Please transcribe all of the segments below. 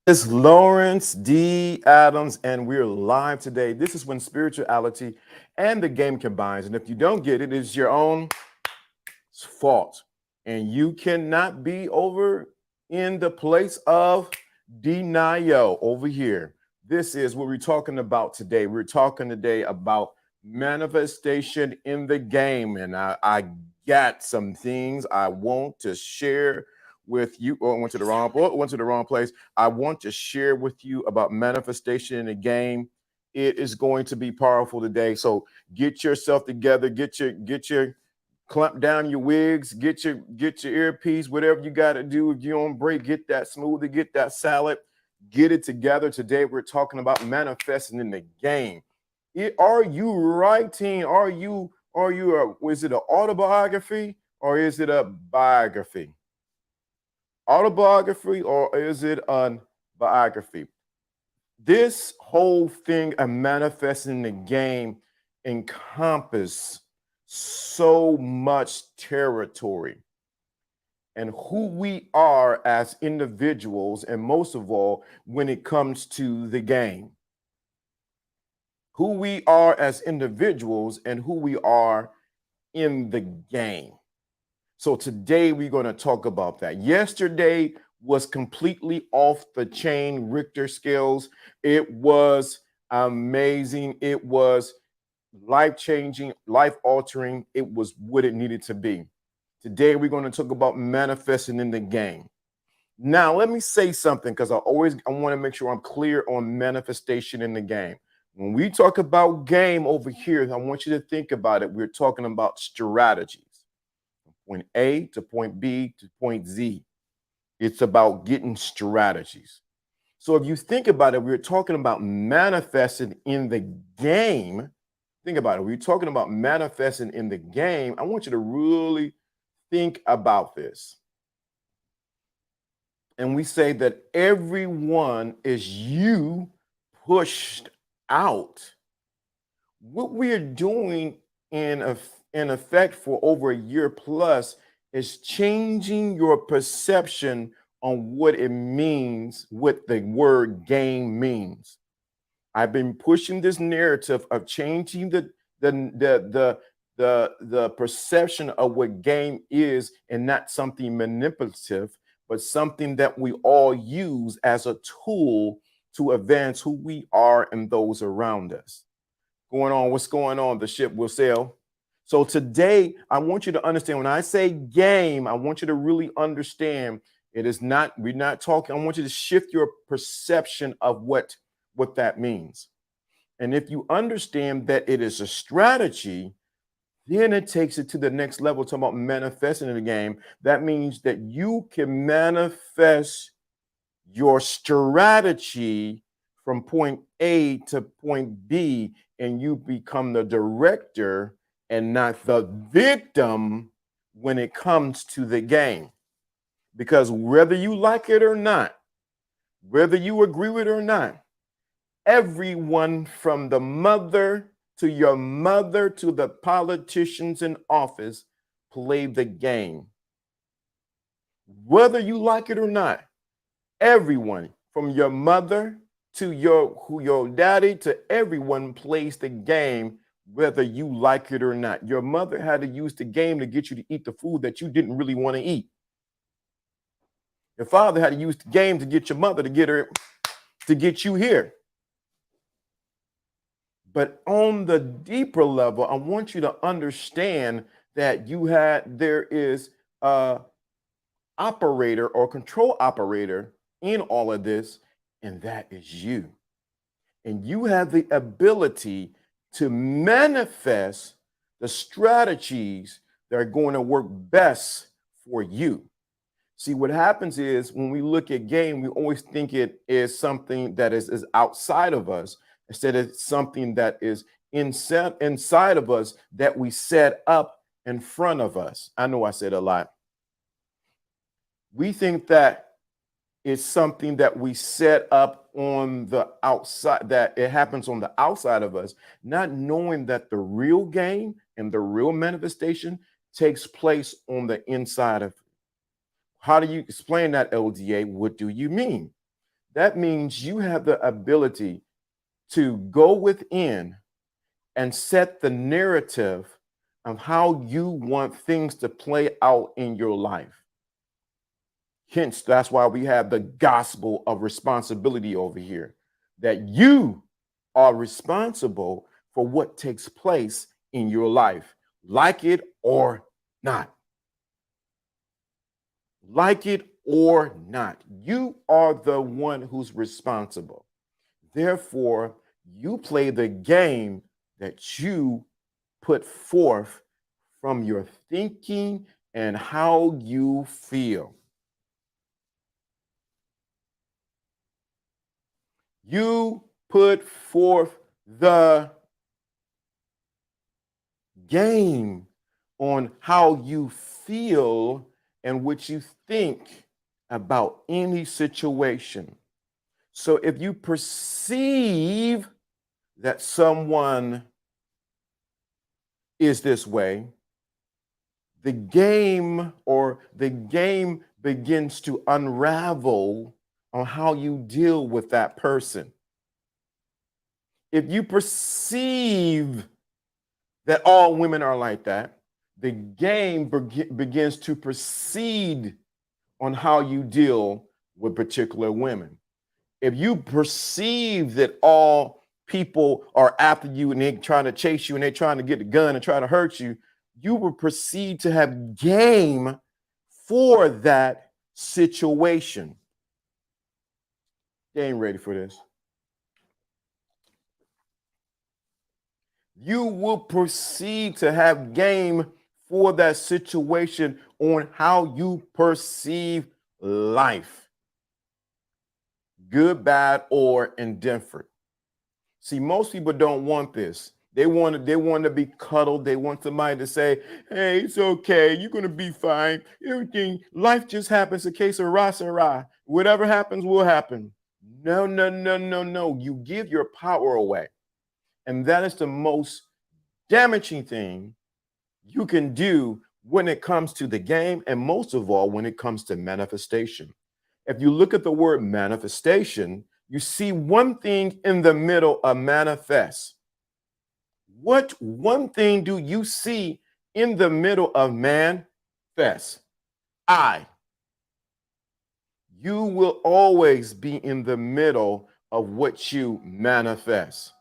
It's Lawrence D. Adams, and we're live today. This is when spirituality and the game combines. And if you don't get it, it's your own fault. And you cannot be over in the place of denial over here. This is what we're talking about today. We're talking today about manifestation in the game. And I got some things I want to share with you. Oh, I went to the wrong place. I want to share with you about manifestation in the game. It is going to be powerful today. So get yourself together, get your clamp down your wigs, get your earpiece, whatever you got to do. If you're on break, get that smoothie, get that salad, get it together. Today we're talking about manifesting in the game. Are you writing? Is it an autobiography or is it a biography? Autobiography or is it a biography? This whole thing of manifesting in the game encompass so much territory and who we are as individuals, and most of all, when it comes to the game, who we are as individuals and who we are in the game. So today we're going to talk about that. Yesterday was completely off the chain Richter scales. It was amazing. It was life changing, life altering. It was what it needed to be. Today we're going to talk about manifesting in the game. Now, let me say something because I want to make sure I'm clear on manifestation in the game. When we talk about game over here, I want you to think about it. We're talking about strategies. Point A to point B to point Z. It's about getting strategies. So if you think about it, we're talking about manifesting in the game. Think about it. We're talking about manifesting in the game. I want you to really think about this. And we say that everyone is you pushed out. What we're doing in effect for over a year plus is changing your perception on what it means, what the word game means. I've been pushing this narrative of changing the perception of what game is, and not something manipulative, but something that we all use as a tool to advance who we are and those around us. What's going on? The ship will sail. So today, I want you to understand when I say game, I want you to really understand it is not, we're not talking, I want you to shift your perception of what that means. And if you understand that it is a strategy, then it takes it to the next level, talking about manifesting in the game. That means that you can manifest your strategy from point A to point B, and you become the director and not the victim when it comes to the game. Because whether you like it or not, whether you agree with it or not, everyone from the mother to your mother to the politicians in office play the game. Whether you like it or not, everyone from your mother to your daddy to everyone plays the game, whether you like it or not. Your mother had to use the game to get you to eat the food that you didn't really want to eat. Your father had to use the game to get your mother to get you here. But on the deeper level, I want you to understand that there is a operator or control operator in all of this, and that is you. And you have the ability to manifest the strategies that are going to work best for you. See, what happens is when we look at game, we always think it is something that is outside of us, instead of something that is inside of us that we set up in front of us. I know I said a lot. We think that it's something that we set up on the outside, that it happens on the outside of us, not knowing that the real game and the real manifestation takes place on the inside of. How do you explain that, LDA? What do you mean? That means you have the ability to go within and set the narrative of how you want things to play out in your life. Hence, that's why we have the gospel of responsibility over here, that you are responsible for what takes place in your life, like it or not. Like it or not, you are the one who's responsible. Therefore, you play the game that you put forth from your thinking and how you feel. You put forth the game on how you feel and what you think about any situation. So if you perceive that someone is this way, the game begins to unravel on how you deal with that person. If you perceive that all women are like that, the game begins to proceed on how you deal with particular women. If you perceive that all people are after you and they're trying to chase you and they're trying to get the gun and try to hurt you, you will proceed to have game for that situation. They ain't ready for this. You will proceed to have game for that situation on how you perceive life, good, bad, or indifferent. See, most people don't want this. They want to be cuddled. They want somebody to say, "Hey, it's okay. You're gonna be fine. Everything, life just happens. A case of rah. Whatever happens will happen." No, no, no, no, no. You give your power away. And that is the most damaging thing you can do when it comes to the game, and most of all, when it comes to manifestation. If you look at the word manifestation, you see one thing in the middle of manifest. What one thing do you see in the middle of manifest? I. You will always be in the middle of what you manifest.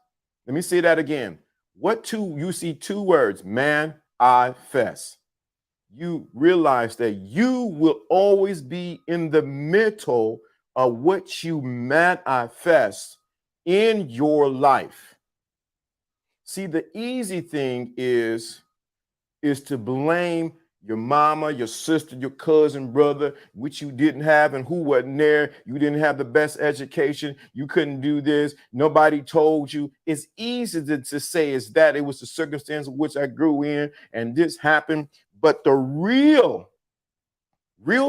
Let me say that again. What two? You see two words, man, I fest. You realize that you will always be in the middle of what you manifest in your life. See, the easy thing is to blame your mama, your sister, your cousin, brother, which you didn't have and who wasn't there. You didn't have the best education. You couldn't do this. Nobody told you. It's easy to say is that it was the circumstance in which I grew in and this happened. But the real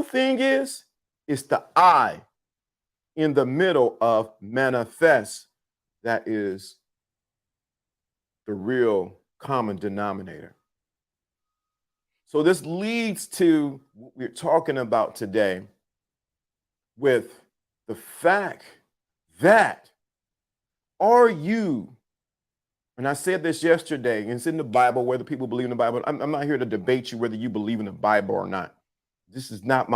thing is the I in the middle of manifest. That is the real common denominator. So this leads to what we're talking about today with the fact that are you, and I said this yesterday, and it's in the Bible, whether people believe in the Bible. I'm not here to debate you whether you believe in the Bible or not. This is not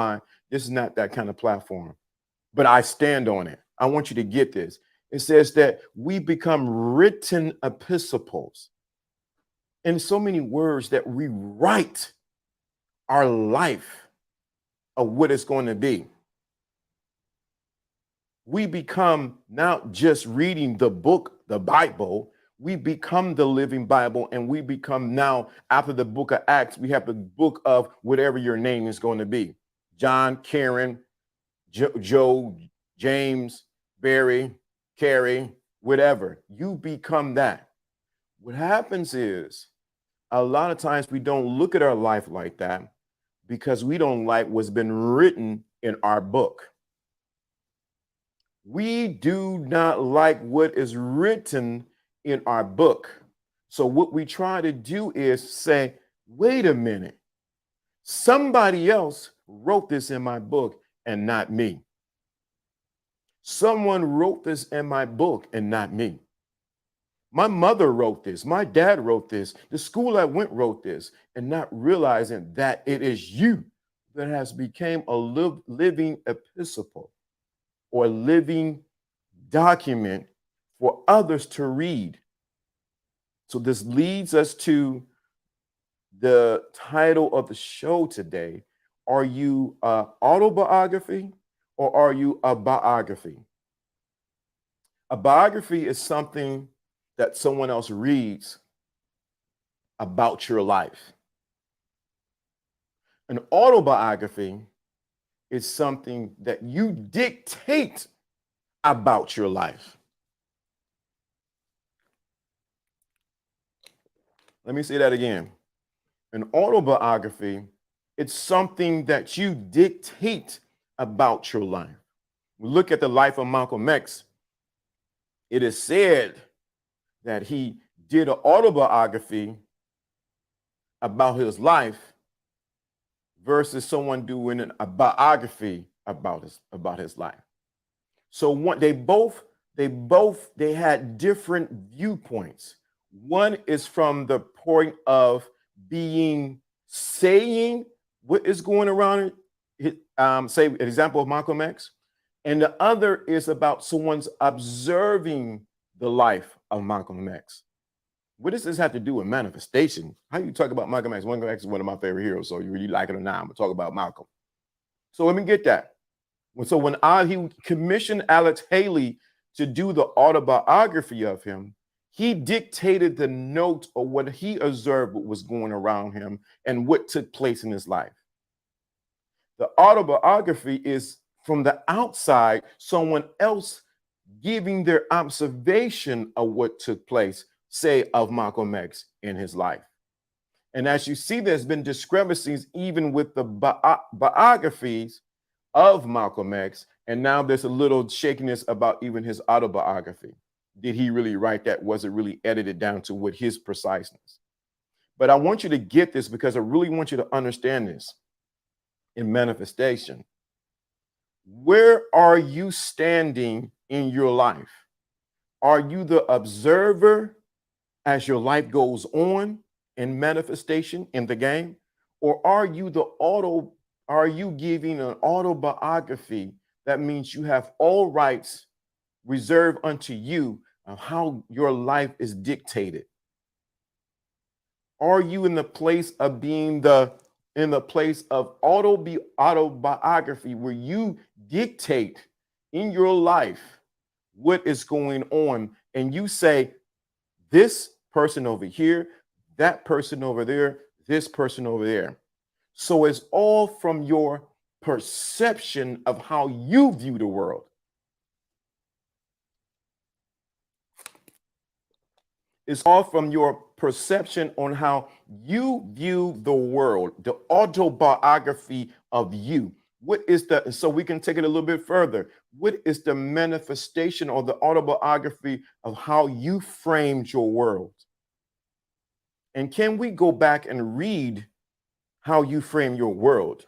that kind of platform, but I stand on it. I want you to get this. It says that we become written epistles, in so many words that we write our life of what it's going to be. We become not just reading the book, the Bible, we become the living Bible, and we become now, after the book of Acts, we have the book of whatever your name is going to be. John, Karen, Joe, James, Barry, Carrie, whatever. You become that. What happens is a lot of times we don't look at our life like that because we don't like what's been written in our book. We do not like what is written in our book. So what we try to do is say, wait a minute, somebody else wrote this in my book and not me. Someone wrote this in my book and not me. My mother wrote this. My dad wrote this. The school I went wrote this, and not realizing that it is you that has become a living epistle or living document for others to read. So this leads us to the title of the show today. Are you a autobiography or are you a biography? A biography is something that someone else reads about your life. An autobiography is something that you dictate about your life. Let me say that again. An autobiography, it's something that you dictate about your life. We look at the life of Malcolm X. It is said that he did an autobiography about his life versus someone doing a biography about his life. So they had different viewpoints. One is from the point of saying what is going around. Say an example of Malcolm X, and the other is about someone's observing the life of Malcolm X. What does this have to do with manifestation? How you talk about Malcolm X? Malcolm X is one of my favorite heroes, so you like it or not, I'm gonna talk about Malcolm. So let me get that. So when he commissioned Alex Haley to do the autobiography of him, he dictated the note of what he observed, what was going around him, and what took place in his life. The autobiography is from the outside, someone else giving their observation of what took place, say, of Malcolm X in his life. And as you see, there's been discrepancies even with the biographies of Malcolm X, and now there's a little shakiness about even his autobiography. Did he really write that? Was it really edited down to what his preciseness? But I want you to get this because I really want you to understand this in manifestation. Where are you standing in your life? Are you the observer as your life goes on in manifestation in the game? Or are you giving an autobiography? That means you have all rights reserved unto you of how your life is dictated. Are you in the place of being in the place of autobiography where you dictate in your life what is going on and you say, this person over here, that person over there, this person over there. So it's all from your perception of how you view the world. It's all from your perception on how you view the world, the autobiography of you. So we can take it a little bit further. What is the manifestation or the autobiography of how you framed your world? And can we go back and read how you frame your world?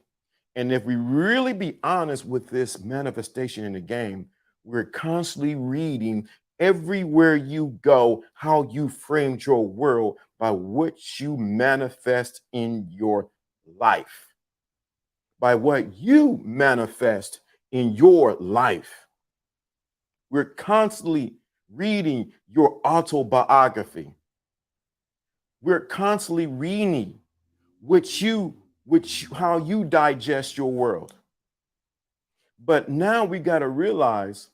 And if we really be honest with this manifestation in the game, we're constantly reading everywhere you go how you framed your world by what you manifest in your life. By what you manifest in your life. We're constantly reading your autobiography. We're constantly reading how you digest your world. But now we got to realize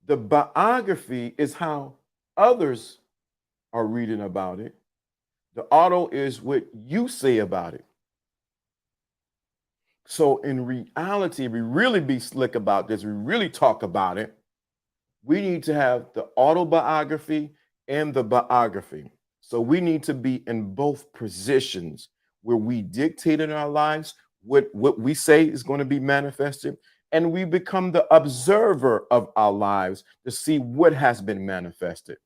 the biography is how others are reading about it. The auto is what you say about it. So in reality, we really be slick about this, we really talk about it, we need to have the autobiography and the biography. So we need to be in both positions where we dictate in our lives what we say is going to be manifested, and we become the observer of our lives to see what has been manifested.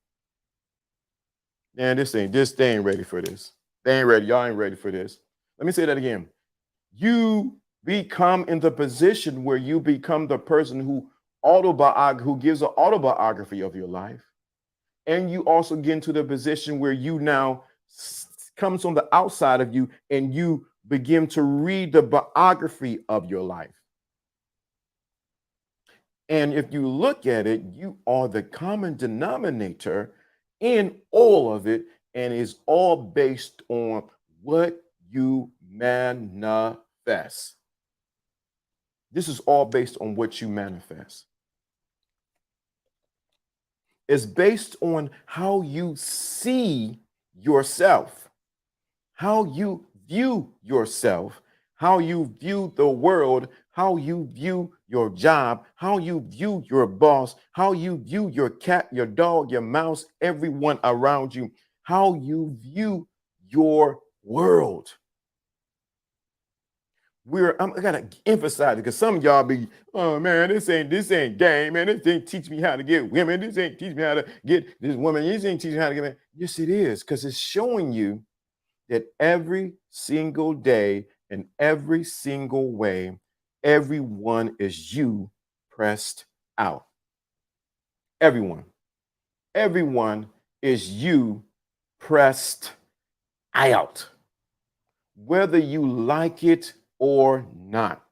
Man, they ain't ready for this. They ain't ready. Y'all ain't ready for this. Let me say that again. You become in the position where you become the person who who gives an autobiography of your life. And you also get into the position where you now comes on the outside of you and you begin to read the biography of your life. And if you look at it, you are the common denominator in all of it, and it's all based on what you manifest. This is all based on what you manifest. It's based on how you see yourself, how you view yourself, how you view the world, how you view your job, how you view your boss, how you view your cat, your dog, your mouse, everyone around you, how you view your world. I gotta emphasize it because some of y'all be, oh man, this ain't game, man. This ain't teach me how to get women. This ain't teach me how to get this woman. This ain't teach me how to get men. Yes, it is, because it's showing you that every single day in every single way, everyone is you pressed out. Everyone. Everyone is you pressed out, whether you like it or not.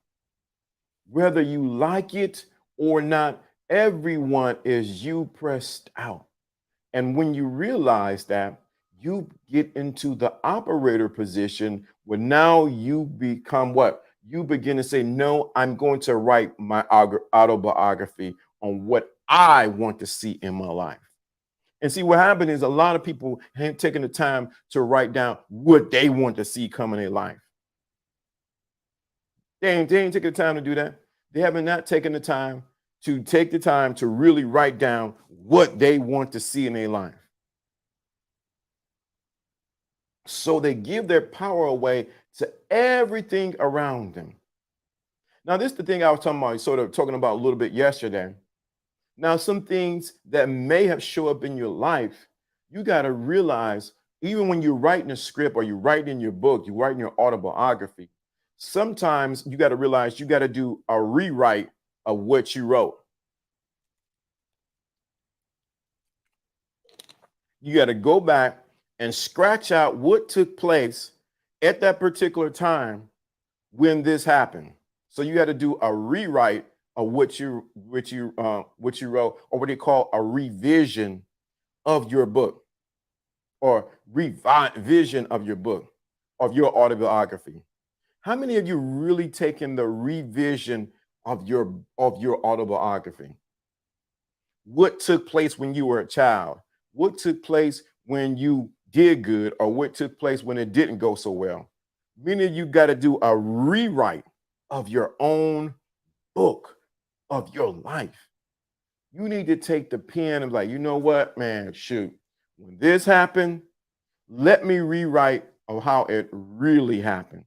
Whether you like it or not, everyone is you pressed out. And when you realize that, you get into the operator position where now you become what? You begin to say, no, I'm going to write my autobiography on what I want to see in my life. And see, what happened is a lot of people ain't taking the time to write down what they want to see come in their life. They ain't taking the time to do that. They haven't not taken the time to take the time to really write down what they want to see in their life. So they give their power away to everything around them. Now, this is the thing I was talking about, sort of talking about a little bit yesterday. Now, some things that may have shown up in your life, you got to realize, even when you're writing a script or you're writing in your book, you're writing your autobiography, sometimes you got to realize you got to do a rewrite of what you wrote. You got to go back and scratch out what took place at that particular time when this happened. So you got to do a rewrite of what you wrote, or what they call a revision of your book, or revision of your book, of your autobiography. How many of you really taken the revision of your autobiography? What took place when you were a child? What took place when you did good, or what took place when it didn't go so well? Many of you got to do a rewrite of your own book of your life. You need to take the pen and be like, you know what, man, shoot, when this happened, let me rewrite of how it really happened.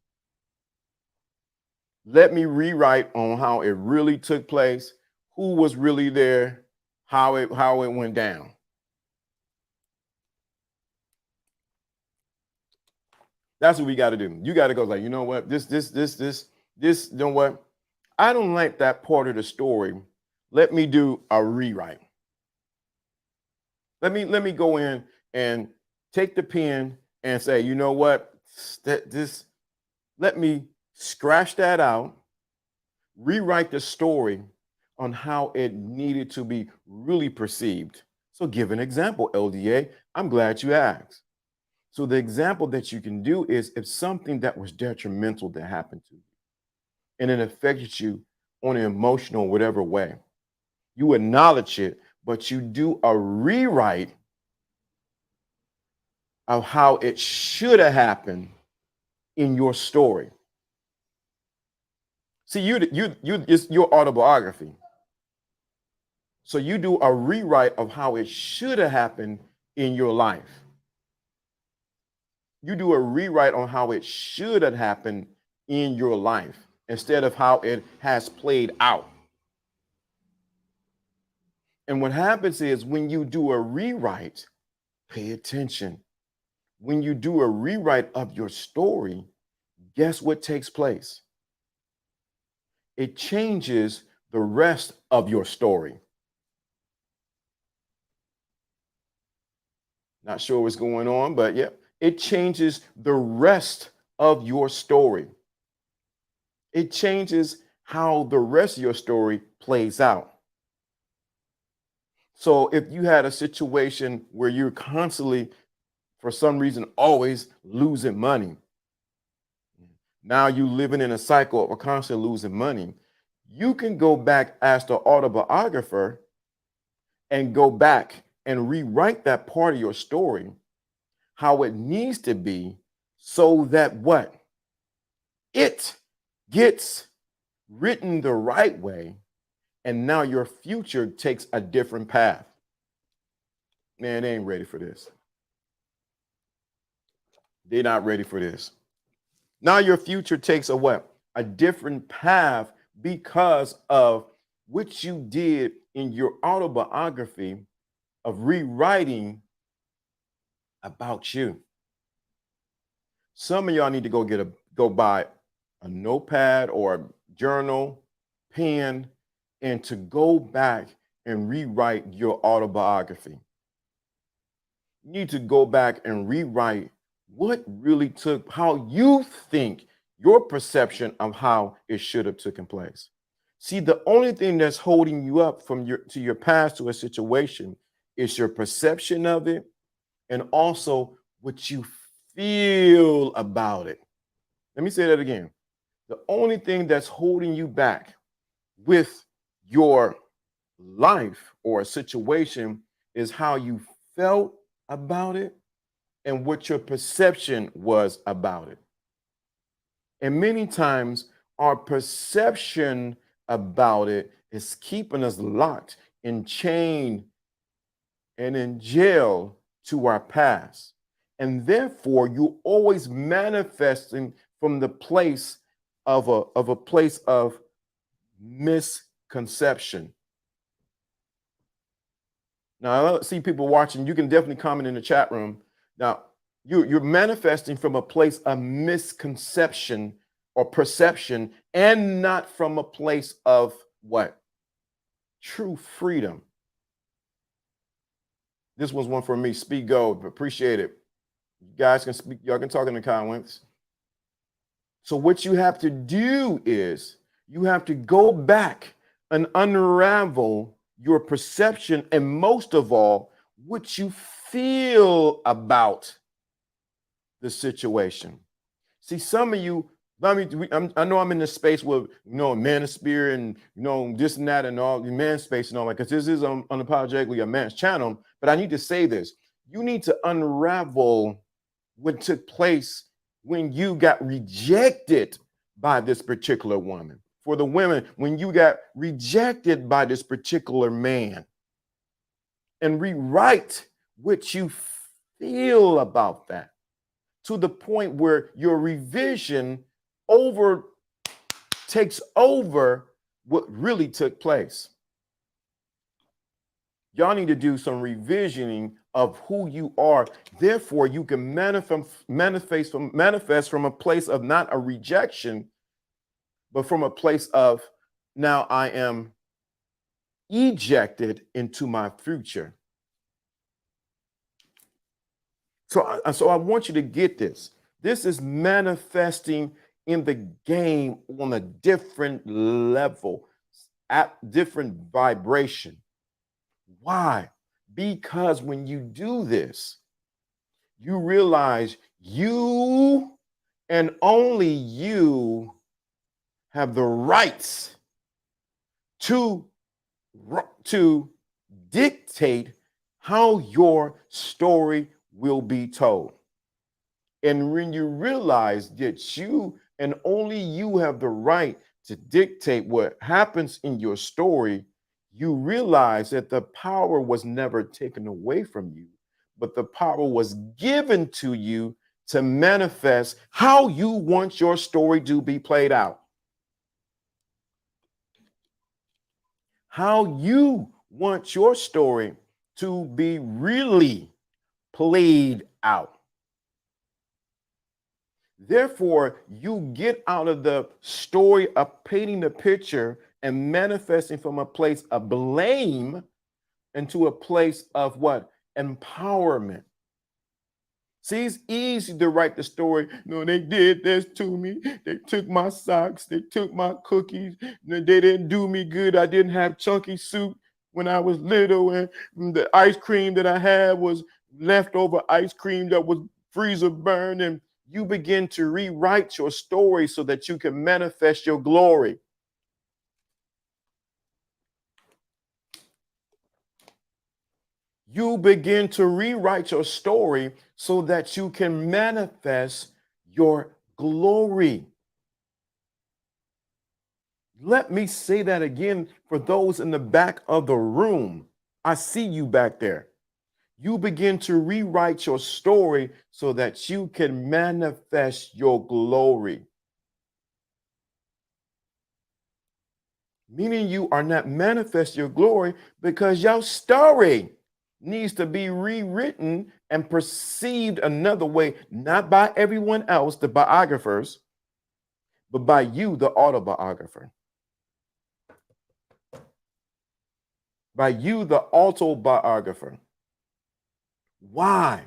Let me rewrite on how it really took place, who was really there, how it went down. That's what we got to do. You got to go like, you know what, this, you know what? I don't like that part of the story. Let me do a rewrite. Let me go in and take the pen and say, you know what? Let me scratch that out, rewrite the story on how it needed to be really perceived. So give an example, LDA. I'm glad you asked. So the example that you can do is if something that was detrimental that happened to you and it affected you on an emotional, whatever way, you acknowledge it, but you do a rewrite of how it should have happened in your story. See, it's your autobiography. So you do a rewrite of how it should have happened in your life. You do a rewrite on how it should have happened in your life instead of how it has played out. And what happens is when you do a rewrite, pay attention. When you do a rewrite of your story, guess what takes place? It changes the rest of your story. Not sure what's going on, but yeah, it changes the rest of your story. It changes how the rest of your story plays out. So if you had a situation where you're constantly, for some reason, always losing money, now you living in a cycle of constantly losing money, you can go back as the autobiographer and go back and rewrite that part of your story how it needs to be so that what? It gets written the right way, and now your future takes a different path. Man, they ain't ready for this. They're not ready for this. Now your future takes a what? A different path because of what you did in your autobiography of rewriting about you. Some of y'all need to go buy a notepad or a journal, pen, and to go back and rewrite your autobiography. You need to go back and rewrite what really took, how you think your perception of how it should have taken place. See, the only thing that's holding you up from your past to a situation is your perception of it and also what you feel about it. Let me say that again. The only thing that's holding you back with your life or a situation is how you felt about it and what your perception was about it. And many times, our perception about it is keeping us locked in chain and in jail to our past. And therefore, you're always manifesting from the place of a place of misconception. Now, I see people watching. You can definitely comment in the chat room. Now, you're manifesting from a place of misconception or perception and not from a place of what? True freedom. This was one for me. Speak Gold. Appreciate it. You guys can speak. Y'all can talk in the comments. So what you have to do is you have to go back and unravel your perception and most of all, what you feel about the situation. See, some of you, I know I'm in this space with, manosphere and, this and that and all, the man space and all that, because this is unapologetically a man's channel. But I need to say this. You need to unravel what took place when you got rejected by this particular woman. For the women, when you got rejected by this particular man, and rewrite what you feel about that to the point where your revision takes over what really took place. Y'all need to do some revisioning of who you are. Therefore, you can manifest from a place of not a rejection, but from a place of now I am ejected into my future. So I want you to get this. This is manifesting in the game on a different level, at different vibration. Why? Because when you do this, you realize you and only you have the rights to dictate how your story will be told. And when you realize that you and only you have the right to dictate what happens in your story, you realize that the power was never taken away from you, but the power was given to you to manifest how you want your story to be played out. How you want your story to be really played out. Therefore, you get out of the story of painting the picture and manifesting from a place of blame into a place of what? Empowerment. See, it's easy to write the story. No, they did this to me. They took my socks. They took my cookies. No, they didn't do me good. I didn't have chunky soup when I was little. And the ice cream that I had was leftover ice cream that was freezer burned. And you begin to rewrite your story so that you can manifest your glory. You begin to rewrite your story so that you can manifest your glory. Let me say that again for those in the back of the room. I see you back there. You begin to rewrite your story so that you can manifest your glory. Meaning you are not manifest your glory because your story needs to be rewritten and perceived another way, not by everyone else, the biographers, but by you, the autobiographer. By you, the autobiographer. Why?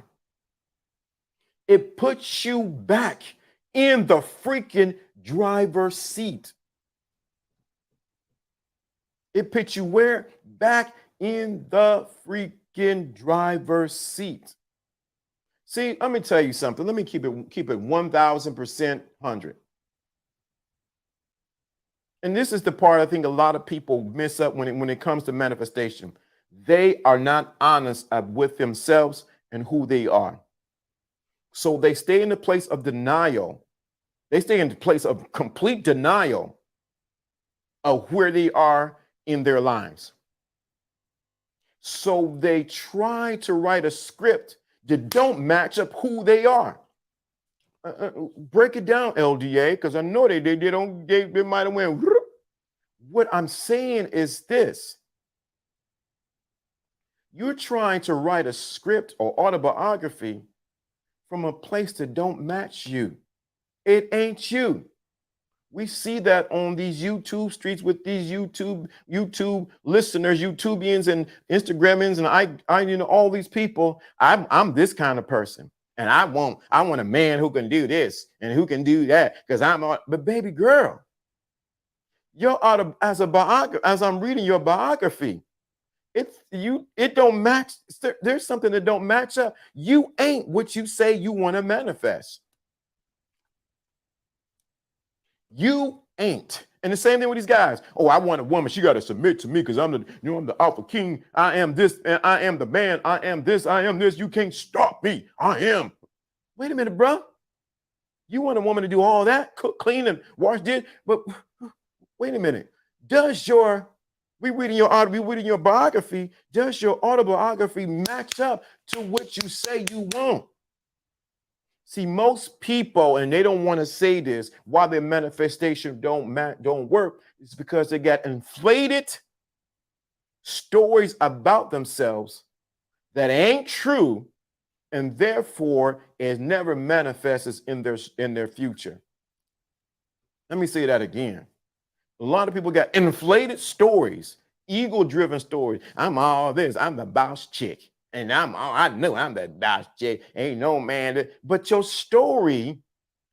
It puts you back in the freaking driver's seat. It puts you where? Back in the freaking driver's seat. See, let me tell you something. Let me keep it 1000% 100. And this is the part I think a lot of people miss up when it comes to manifestation. They are not honest with themselves and who they are. So they stay in the place of denial. They stay in the place of complete denial of where they are in their lives. So they try to write a script that don't match up who they are. Break it down, LDA, because I know they might have went. What I'm saying is this. You're trying to write a script or autobiography from a place that don't match you. It ain't you. We see that on these YouTube streets with these YouTube listeners, YouTubians and Instagramians, and I all these people. I'm this kind of person, and I want a man who can do this and who can do that because but baby girl, as I'm reading your biography, it don't match. There's something that don't match up. You ain't what you say you want to manifest. You ain't. And the same thing with these guys. Oh, I want a woman. She got to submit to me because I'm the alpha king. I am this, and I am the man. I am this. I am this. You can't stop me. I am. Wait a minute, bro. You want a woman to do all that, cook, clean, and wash dishes? But wait a minute. We reading your biography? Does your autobiography match up to what you say you want? See, most people, and they don't want to say this, why their manifestation don't work, is because they got inflated stories about themselves that ain't true, and therefore it never manifests in their future. Let me say that again. A lot of people got inflated stories, ego-driven stories. I'm all this. I'm the boss chick. And I know I'm the boss chick. Ain't no man. But your story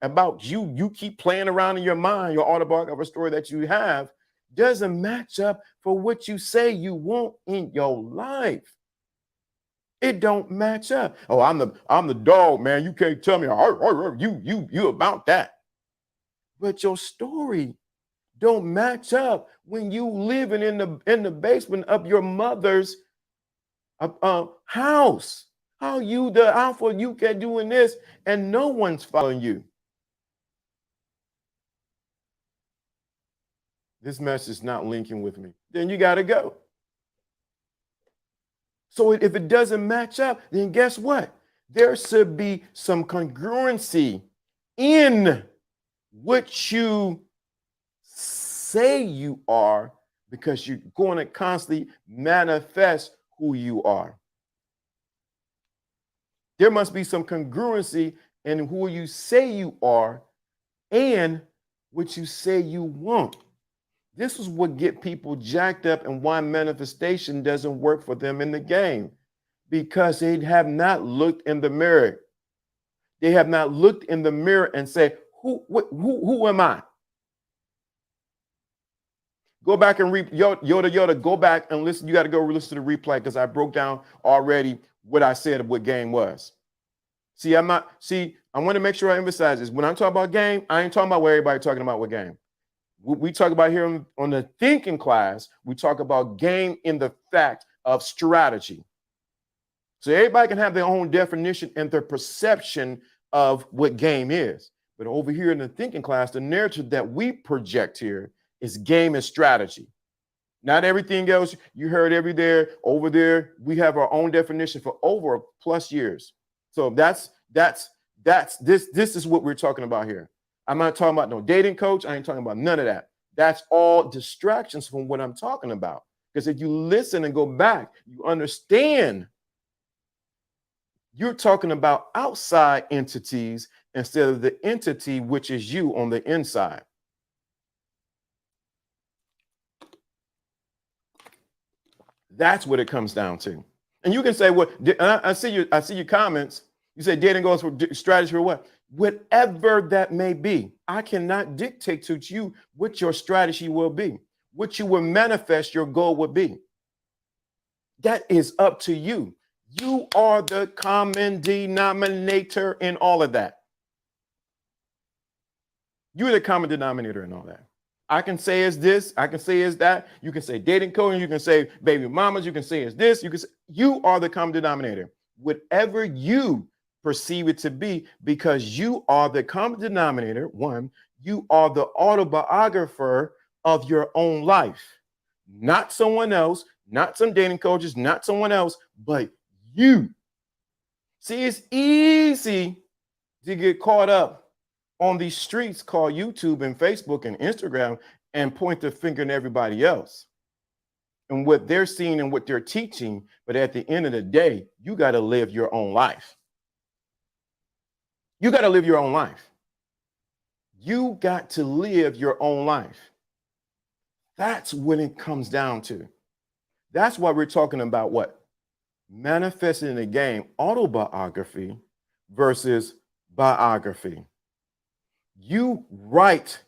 about you keep playing around in your mind, your autobiographical story that you have, doesn't match up for what you say you want in your life. It don't match up. Oh, I'm the dog, man. You can't tell me you about that. But your story don't match up when you living in the basement of your mother's house. How you the alpha, you can doing this and no one's following you. This message is not linking with me. Then you got to go. So if it doesn't match up, then guess what? There should be some congruency in what you say you are, because you're going to constantly manifest who you are. There must be some congruency in who you say you are and what you say you want. This is what get people jacked up and why manifestation doesn't work for them in the game, because they have not looked in the mirror. They have not looked in the mirror and say, who am I? Go back and Yoda, go back and listen. You got to go listen to the replay because I broke down already what I said of what game was. See, I want to make sure I emphasize this. When I'm talking about game, I ain't talking about what everybody talking about what game. We talk about here on the thinking class, we talk about game in the fact of strategy. So everybody can have their own definition and their perception of what game is. But over here in the thinking class, the narrative that we project here is game and strategy. Not everything else you heard over there. We have our own definition for over plus years. So this is what we're talking about here. I'm not talking about no dating coach. I ain't talking about none of that. That's all distractions from what I'm talking about. Because if you listen and go back, you understand you're talking about outside entities instead of the entity, which is you on the inside. That's what it comes down to. And you can say, well, I see your comments. You say dating goes for strategy for what? Whatever that may be. I cannot dictate to you what your strategy will be, what you will manifest your goal would be. That is up to you. You are the common denominator in all of that. You're the common denominator in all that. I can say it's this, I can say it's that. You can say dating coach, you can say baby mamas, you can say it's this, you are the common denominator. Whatever you perceive it to be, because you are the common denominator. One, you are the autobiographer of your own life, not someone else, not some dating coaches, not someone else, but you. See, it's easy to get caught up on these streets called YouTube and Facebook and Instagram and point the finger at everybody else and what they're seeing and what they're teaching. But at the end of the day, you got to live your own life. You got to live your own life. You got to live your own life. That's what it comes down to. That's why we're talking about what? Manifesting in the game, autobiography versus biography. You write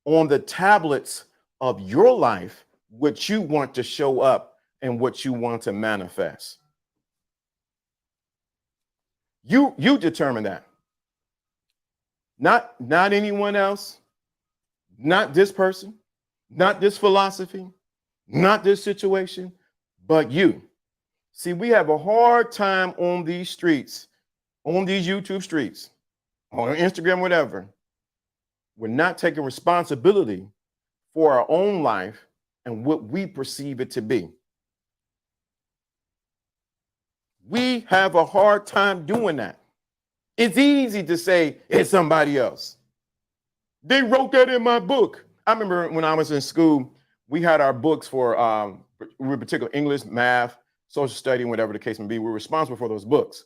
on the tablets of your life what you want to show up and what you want to manifest. You determine that. Not anyone else, not this person, not this philosophy, not this situation, but you. See, we have a hard time on these streets, on these YouTube streets, on Instagram, whatever. We're not taking responsibility for our own life and what we perceive it to be. We have a hard time doing that. It's easy to say it's somebody else. They wrote that in my book. I remember when I was in school, we had our books for particular English, math, social study, whatever the case may be. We're responsible for those books.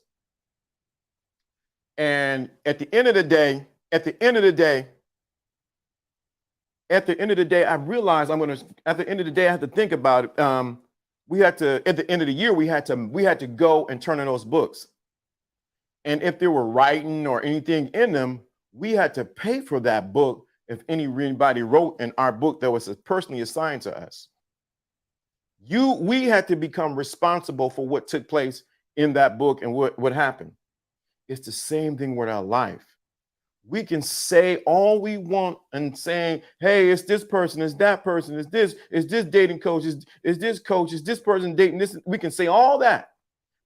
And at the end of the day, I realized at the end of the day, I had to think about it. At the end of the year, we had to go and turn in those books. And if there were writing or anything in them, we had to pay for that book if anybody wrote in our book that was personally assigned to us. We had to become responsible for what took place in that book and what happened. It's the same thing with our life. We can say all we want and saying, hey, it's this person, it's that person, it's this dating coach, is this coach, is this person dating this. We can say all that.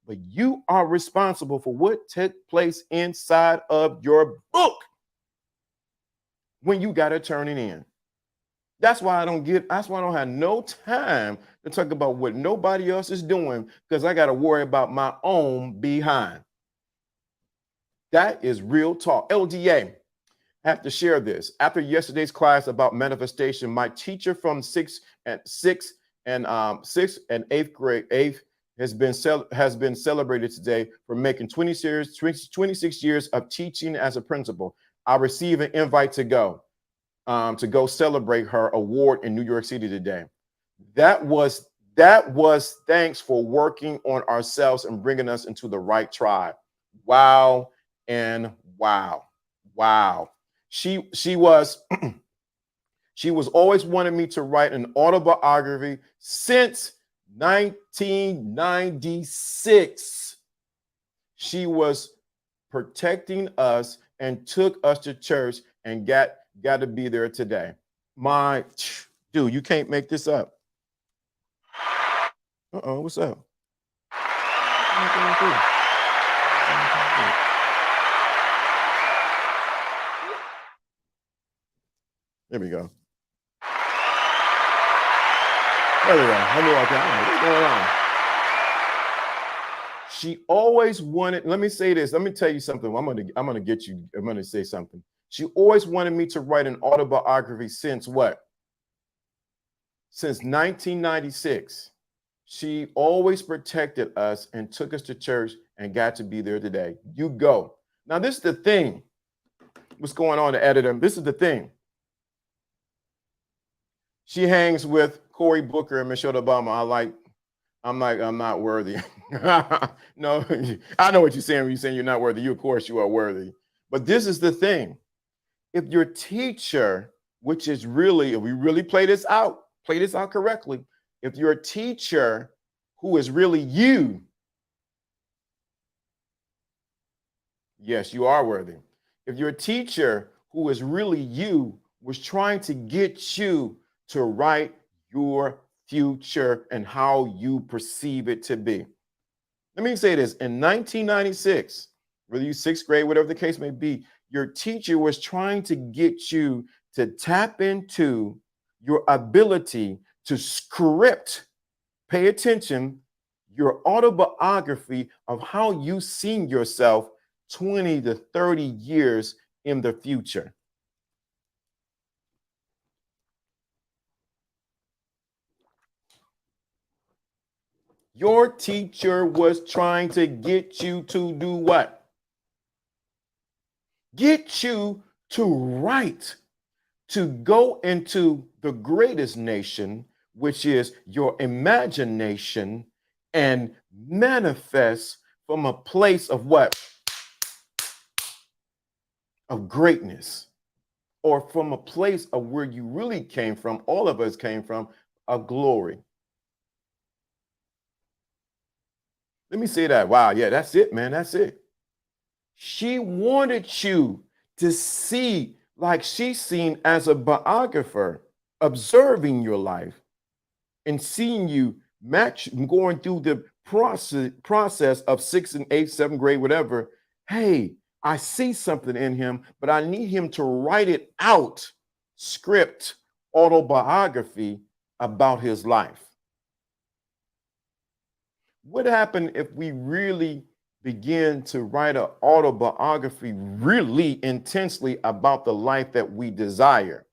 But you are responsible for what took place inside of your book when you got to turn it in. That's why I don't have no time to talk about what nobody else is doing, because I got to worry about my own behind. That is real talk. LDA, I have to share this. After yesterday's class about manifestation, my teacher from sixth and eighth grade has been celebrated today for making 26 years of teaching as a principal. I received an invite to go. to go celebrate her award in New York City today. That was thanks for working on ourselves and bringing us into the right tribe. Wow and wow. Wow. She was she was always wanting me to write an autobiography since 1996. She was protecting us and took us to church and got to be there today. My dude, you can't make this up. Uh-oh, what's up? There we go. There we go. Let me walk out. What's going on? She always wanted, let me say this. Let me tell you something. I'm gonna get you, I'm gonna say something. She always wanted me to write an autobiography since what? Since 1996. She always protected us and took us to church and got to be there today. You go. Now, this is the thing. What's going on, the editor? This is the thing. She hangs with Cory Booker and Michelle Obama. I'm not worthy. No, I know what you're saying when you're saying you're not worthy. You, of course, you are worthy. But this is the thing. If your teacher, which is really, if we really play this out correctly, if your teacher who is really you, yes, you are worthy. If your teacher who is really you was trying to get you to write your future and how you perceive it to be. Let me say this. In 1996, whether you sixth grade, whatever the case may be, your teacher was trying to get you to tap into your ability to script, pay attention, your autobiography of how you see yourself 20 to 30 years in the future. Your teacher was trying to get you to do what? Get you to write, to go into the greatest nation, which is your imagination, and manifest from a place of what? Of greatness, or from a place of where you really came from, all of us came from, of glory. Let me say that. Wow, yeah, that's it, man. That's it. She wanted you to see like she's seen as a biographer, observing your life and seeing you match, going through the process of sixth and eighth, seventh grade, whatever. Hey, I see something in him, but I need him to write it out, script, autobiography about his life. What happened if we really begin to write an autobiography really intensely about the life that we desire?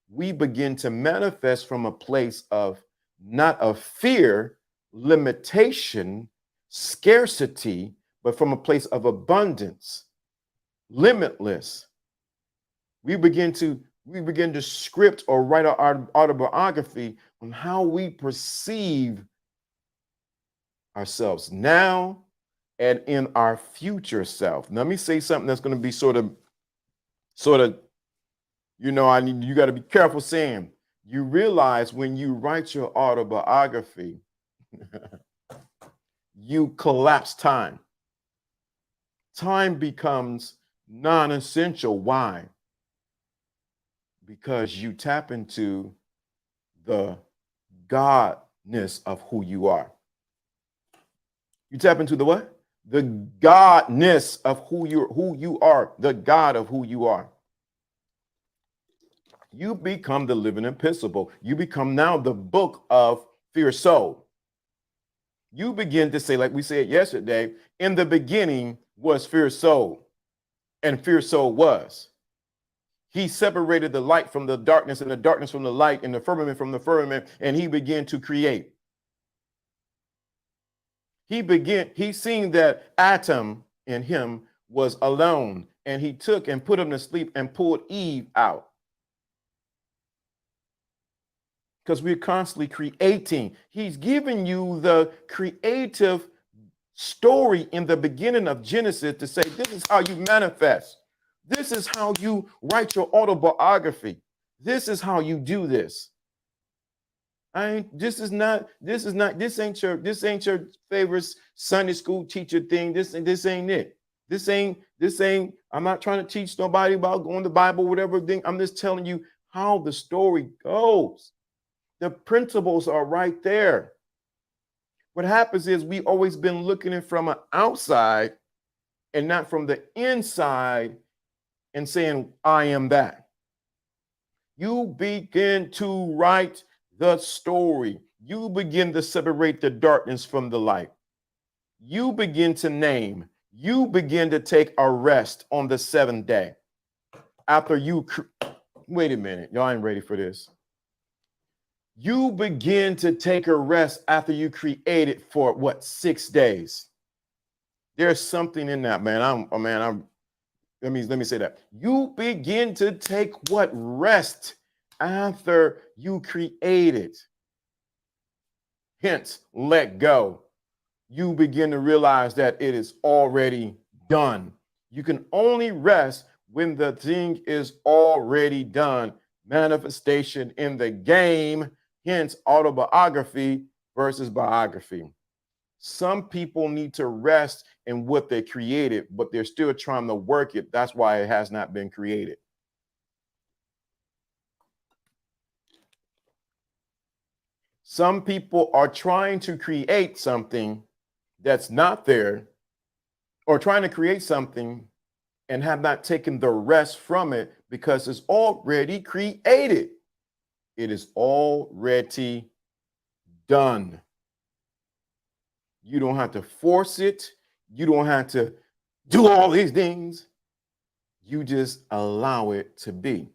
We begin to manifest from a place of not of fear, limitation, scarcity, but from a place of abundance, limitless. We begin to script or write our autobiography on how we perceive ourselves now and in our future self. Now, let me say something that's going to be sort of, you got to be careful saying. You realize when you write your autobiography, you collapse time. Time becomes non-essential. Why? Because you tap into the godness of who you are. You tap into the what? The godness of who you are, the God of who you are. You become the living epistle. You become now the book of Fierce Soul. You begin to say, like we said yesterday, in the beginning was Fierce Soul, and Fierce Soul was. He separated the light from the darkness and the darkness from the light and the firmament from the firmament, and he began to create. He seen that Adam in him was alone, and he took and put him to sleep and pulled Eve out. because we're constantly creating. He's giving you the creative story in the beginning of Genesis to say, this is how you manifest. This is how you write your autobiography. This is how you do this. This ain't your favorite Sunday school teacher thing. This ain't it. This ain't, I'm not trying to teach nobody about going to the Bible, whatever thing. I'm just telling you how the story goes. The principles are right there. What happens is we always been looking at from an outside and not from the inside and saying, I am that. You begin to write the story. You begin to separate the darkness from the light. You begin to name. You begin to take a rest on the seventh day. After you, wait a minute, y'all ain't ready for this. You begin to take a rest after you created for what, 6 days. There's something in that, man. Let me say that. You begin to take what, rest after you created. Hence, let go. You begin to realize that it is already done. You can only rest when the thing is already done. Manifestation in the game, hence autobiography versus biography. Some people need to rest in what they created, but they're still trying to work it. That's why it has not been created. Some people are trying to create something that's not there, or trying to create something and have not taken the rest from it because it's already created. It is already done. You don't have to force it. You don't have to do all these things. You just allow it to be.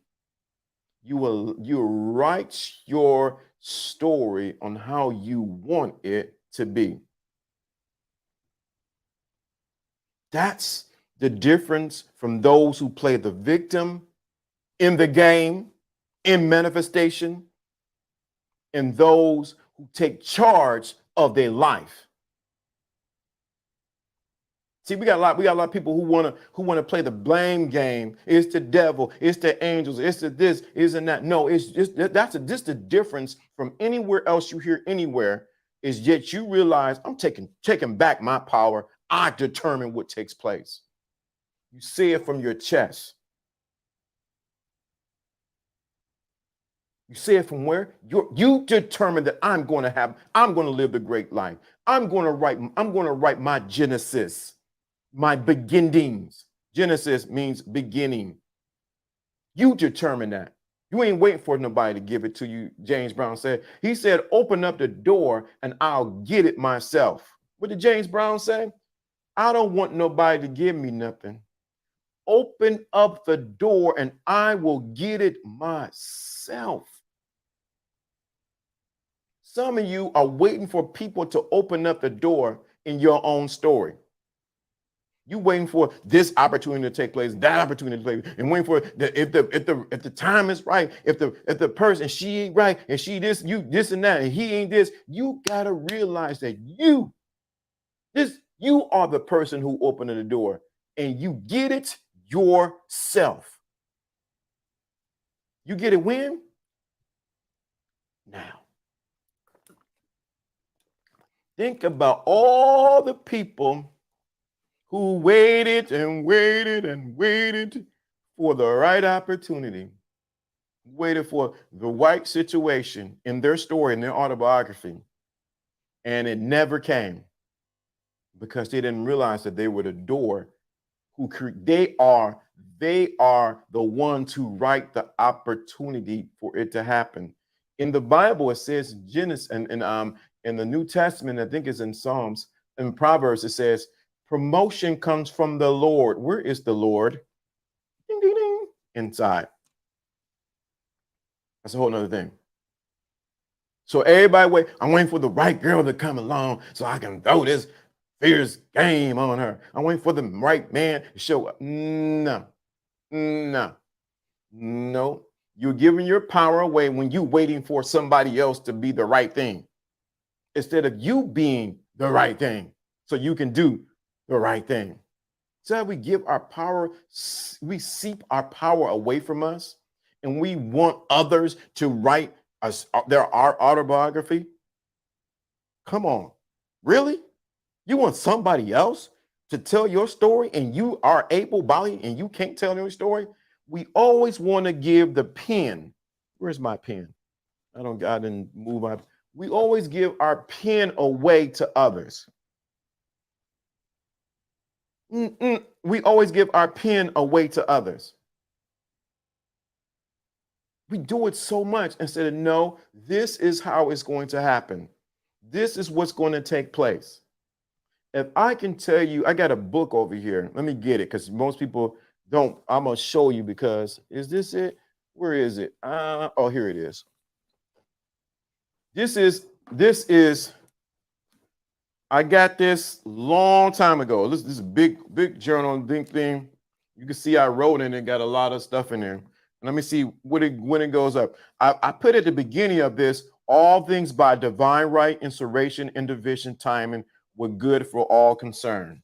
You write your story on how you want it to be. That's the difference from those who play the victim in the game, in manifestation, and those who take charge of their life. See, we got a lot of people who want to play the blame game. It's the devil, it's the angels, it's the this, isn't that? No, it's just just the difference from anywhere else you hear anywhere, is yet you realize I'm taking back my power. I determine what takes place. You see it from your chest. You see it from where? You determine that I'm going to live the great life. I'm going to write my Genesis, my beginnings. Genesis means beginning. You determine that. You ain't waiting for nobody to give it to you, James Brown said. He said, open up the door and I'll get it myself. What did James Brown say? I don't want nobody to give me nothing. Open up the door and I will get it myself. Some of you are waiting for people to open up the door in your own story. You waiting for this opportunity to take place, that opportunity to take place, and waiting for if the time is right, if the person, she ain't right, and she this, you this and that, and he ain't this. You gotta realize that you are the person who opened the door, and you get it yourself. You get it when? Now. Think about all the people who waited and waited and waited for the right opportunity, waited for the right situation in their story, in their autobiography, and it never came because they didn't realize that they were the door they are the ones who write the opportunity for it to happen. In the Bible, it says Genesis, and in the New Testament, I think it's in Psalms and Proverbs, it says, promotion comes from the Lord. Where is the Lord? Ding, ding, ding. Inside. That's a whole nother thing. So everybody I'm waiting for the right girl to come along so I can throw this fierce game on her. I'm waiting for the right man to show up. No. You're giving your power away when you're waiting for somebody else to be the right thing instead of you being the right thing so you can do the right thing. So we give our power, we seep our power away from us, and we want others to write us our autobiography. Come on, really? You want somebody else to tell your story, and you are able-bodied, and you can't tell your story? We always want to give the pen. Where's my pen? I didn't move my. We always give our pen away to others. We always give our pen away to others. We do it so much instead of, no, this is how it's going to happen. This is what's going to take place. If I can tell you, I got a book over here. Let me get it because most people don't. I'm going to show you because, is this it? Where is it? Oh, here it is. This is, I got this long time ago. This is a big journal, big thing. You can see I wrote in it, got a lot of stuff in there. Let me see when it goes up. I put at the beginning of this, all things by divine right, inspiration, and division, timing were good for all concerned.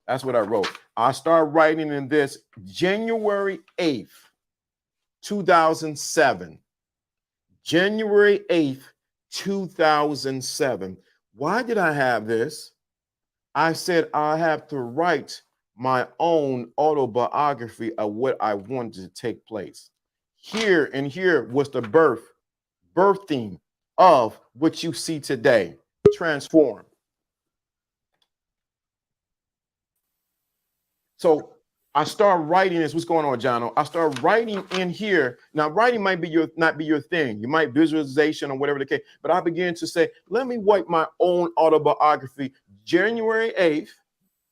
That's what I wrote. I started writing in this January 8th, 2007. January 8th, 2007. Why did I have this? I said I have to write my own autobiography of what I wanted to take place. Here was the birthing of what you see today. Transform. So I start writing this. What's going on, Jono? I start writing in here. Now, writing might be not be your thing. You might visualization or whatever the case. But I began to say, let me write my own autobiography. January 8th,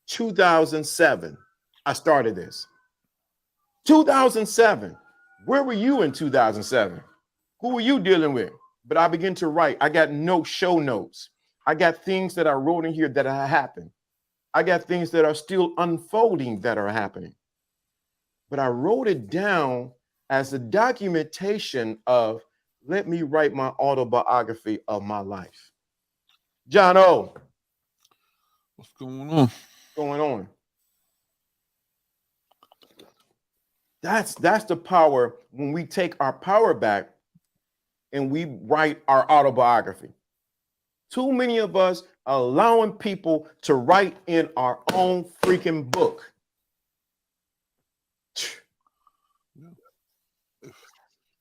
2007. I started this. 2007. Where were you in 2007? Who were you dealing with? But I began to write. I got show notes. I got things that I wrote in here that have happened. I got things that are still unfolding that are happening. But I wrote it down as a documentation of, let me write my autobiography of my life. John O. What's going on? What's going on? That's the power when we take our power back and we write our autobiography. Too many of us are allowing people to write in our own freaking book.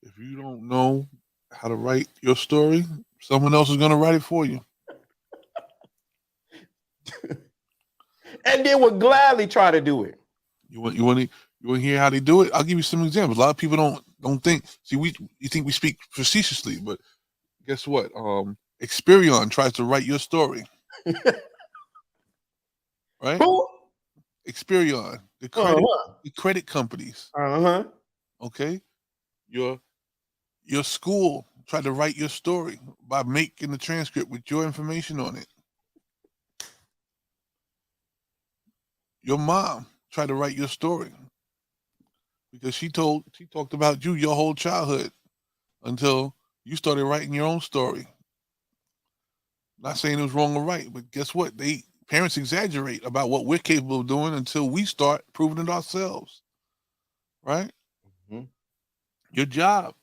If you don't know how to write your story, someone else is going to write it for you. And they would gladly try to do it. You want to hear how they do it? I'll give you some examples. A lot of people don't think. See, you think we speak facetiously, but guess what? Experion tries to write your story. Right? Who? Experion, the credit companies. Okay, your school tried to write your story by making the transcript with your information on it. Your mom tried to write your story because she talked about you your whole childhood until you started writing your own story. Not saying it was wrong or right, but guess what? Parents exaggerate about what we're capable of doing until we start proving it ourselves. Right? Mm-hmm. Your job.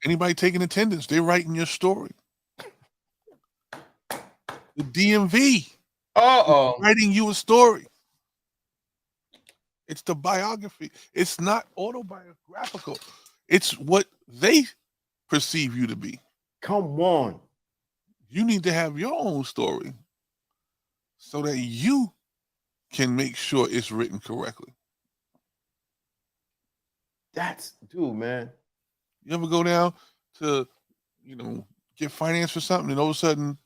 Anybody taking attendance, they're writing your story. The DMV. Writing you a story. It's the biography. It's not autobiographical. It's what they perceive you to be. Come on. You need to have your own story so that you can make sure it's written correctly. Dude, man. You ever go down to, get finance for something and all of a sudden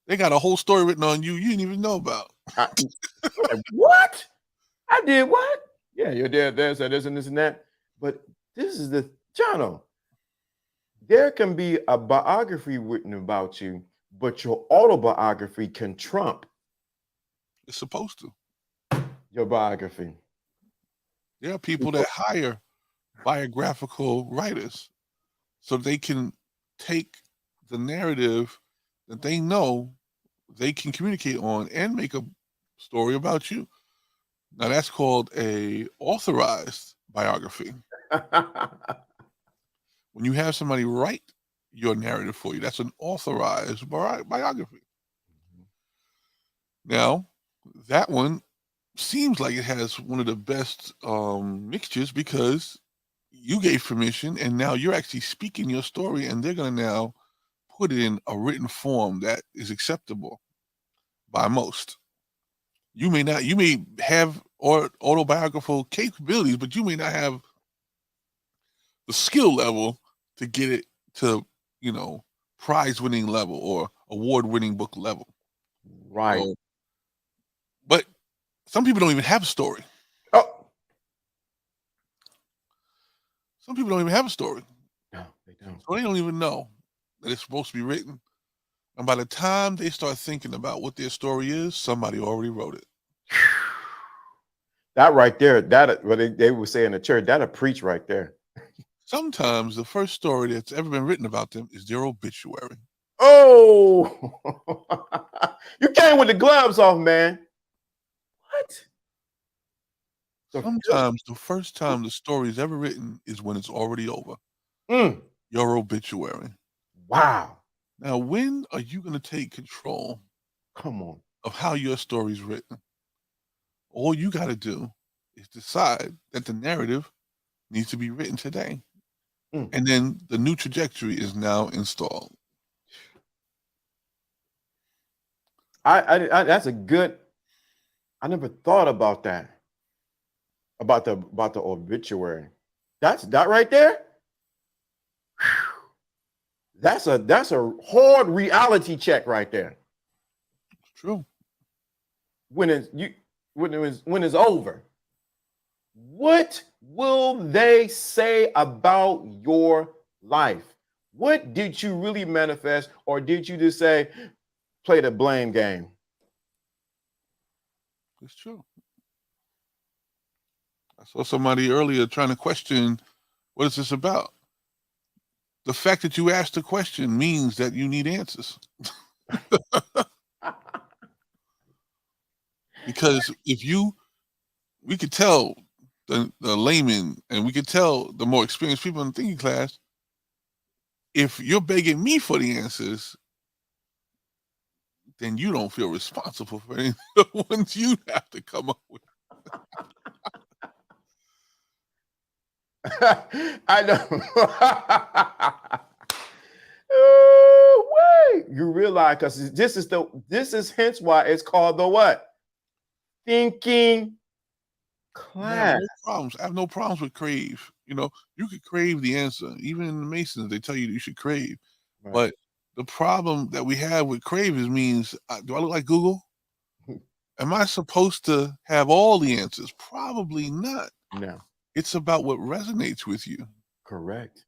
they got a whole story written on you didn't even know about. What? I did what? Yeah, your dad there said this and this and that. But this is the Jono. There can be a biography written about you, but your autobiography can trump. It's supposed to. Your biography. There are people that hire biographical writers so they can take the narrative that they know they can communicate on and make a story about you. Now that's called a authorized biography. When you have somebody write your narrative for you, that's an authorized biography. Now, that one seems like it has one of the best mixtures because you gave permission and now you're actually speaking your story and they're going to now put it in a written form that is acceptable by most. You may have autobiographical capabilities, but you may not have the skill level to get it to, prize winning level or award winning book level. Right. So, but some people don't even have a story. Oh, Some people don't even have a story. no, they don't. So they don't even know that it's supposed to be written. And by the time they start thinking about what their story is, somebody already wrote it. That right there, that what they would say in the church, that'll preach right there. Sometimes the first story that's ever been written about them is their obituary. Oh, you came with the gloves off, man. What? Sometimes the first time the story is ever written is when it's already over. Mm, Your obituary. wow. Now, when are you going to take control Come on. of how your story is written? All you got to do is decide that the narrative needs to be written today. Mm. And then the new trajectory is now installed. That's a good. I never thought about that. About the obituary. That right there. That's a hard reality check right there. It's true. When it's over, what will they say about your life? What did you really manifest, or did you just say play the blame game? It's true. I saw somebody earlier trying to question, what is this about? The fact that you asked the question means that you need answers. Because we could tell the layman and we could tell the more experienced people in the thinking class, if you're begging me for the answers, then you don't feel responsible for any of the ones you have to come up with. I know. Oh, wait. You realize because this is hence why it's called the what? Thinking I have class. no problems. I have no problems with crave. You could crave the answer. Even in the Masons, they tell you that you should crave. Right. But the problem that we have with crave means, do I look like Google? Am I supposed to have all the answers? Probably not. No. It's about what resonates with you. Correct.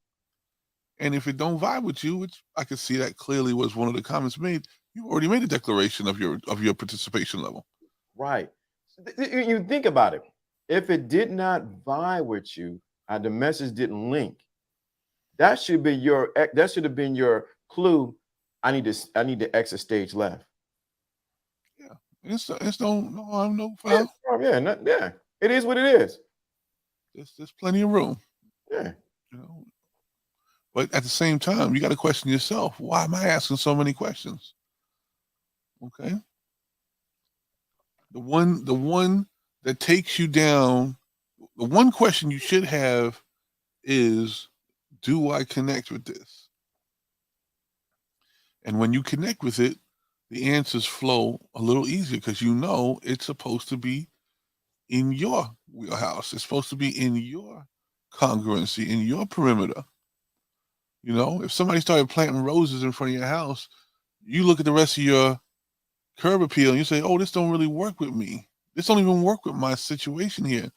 And if it don't vibe with you, which I could see that clearly was one of the comments made, you already made a declaration of your participation level. Right. You think about it. If it did not vibe with you, the message didn't link. That should have been your clue. I need to exit stage left. Yeah, it's no harm, no foul. Yeah. It is what it is. There's plenty of room. Yeah. But at the same time, you got to question yourself. Why am I asking so many questions? Okay. The one that takes you down, the one question you should have is, do I connect with this? And when you connect with it, the answers flow a little easier because it's supposed to be in your wheelhouse. It's supposed to be in your congruency, in your perimeter. If somebody started planting roses in front of your house, you look at the rest of your curb appeal and you say, oh, this don't really work with me. This don't even work with my situation here.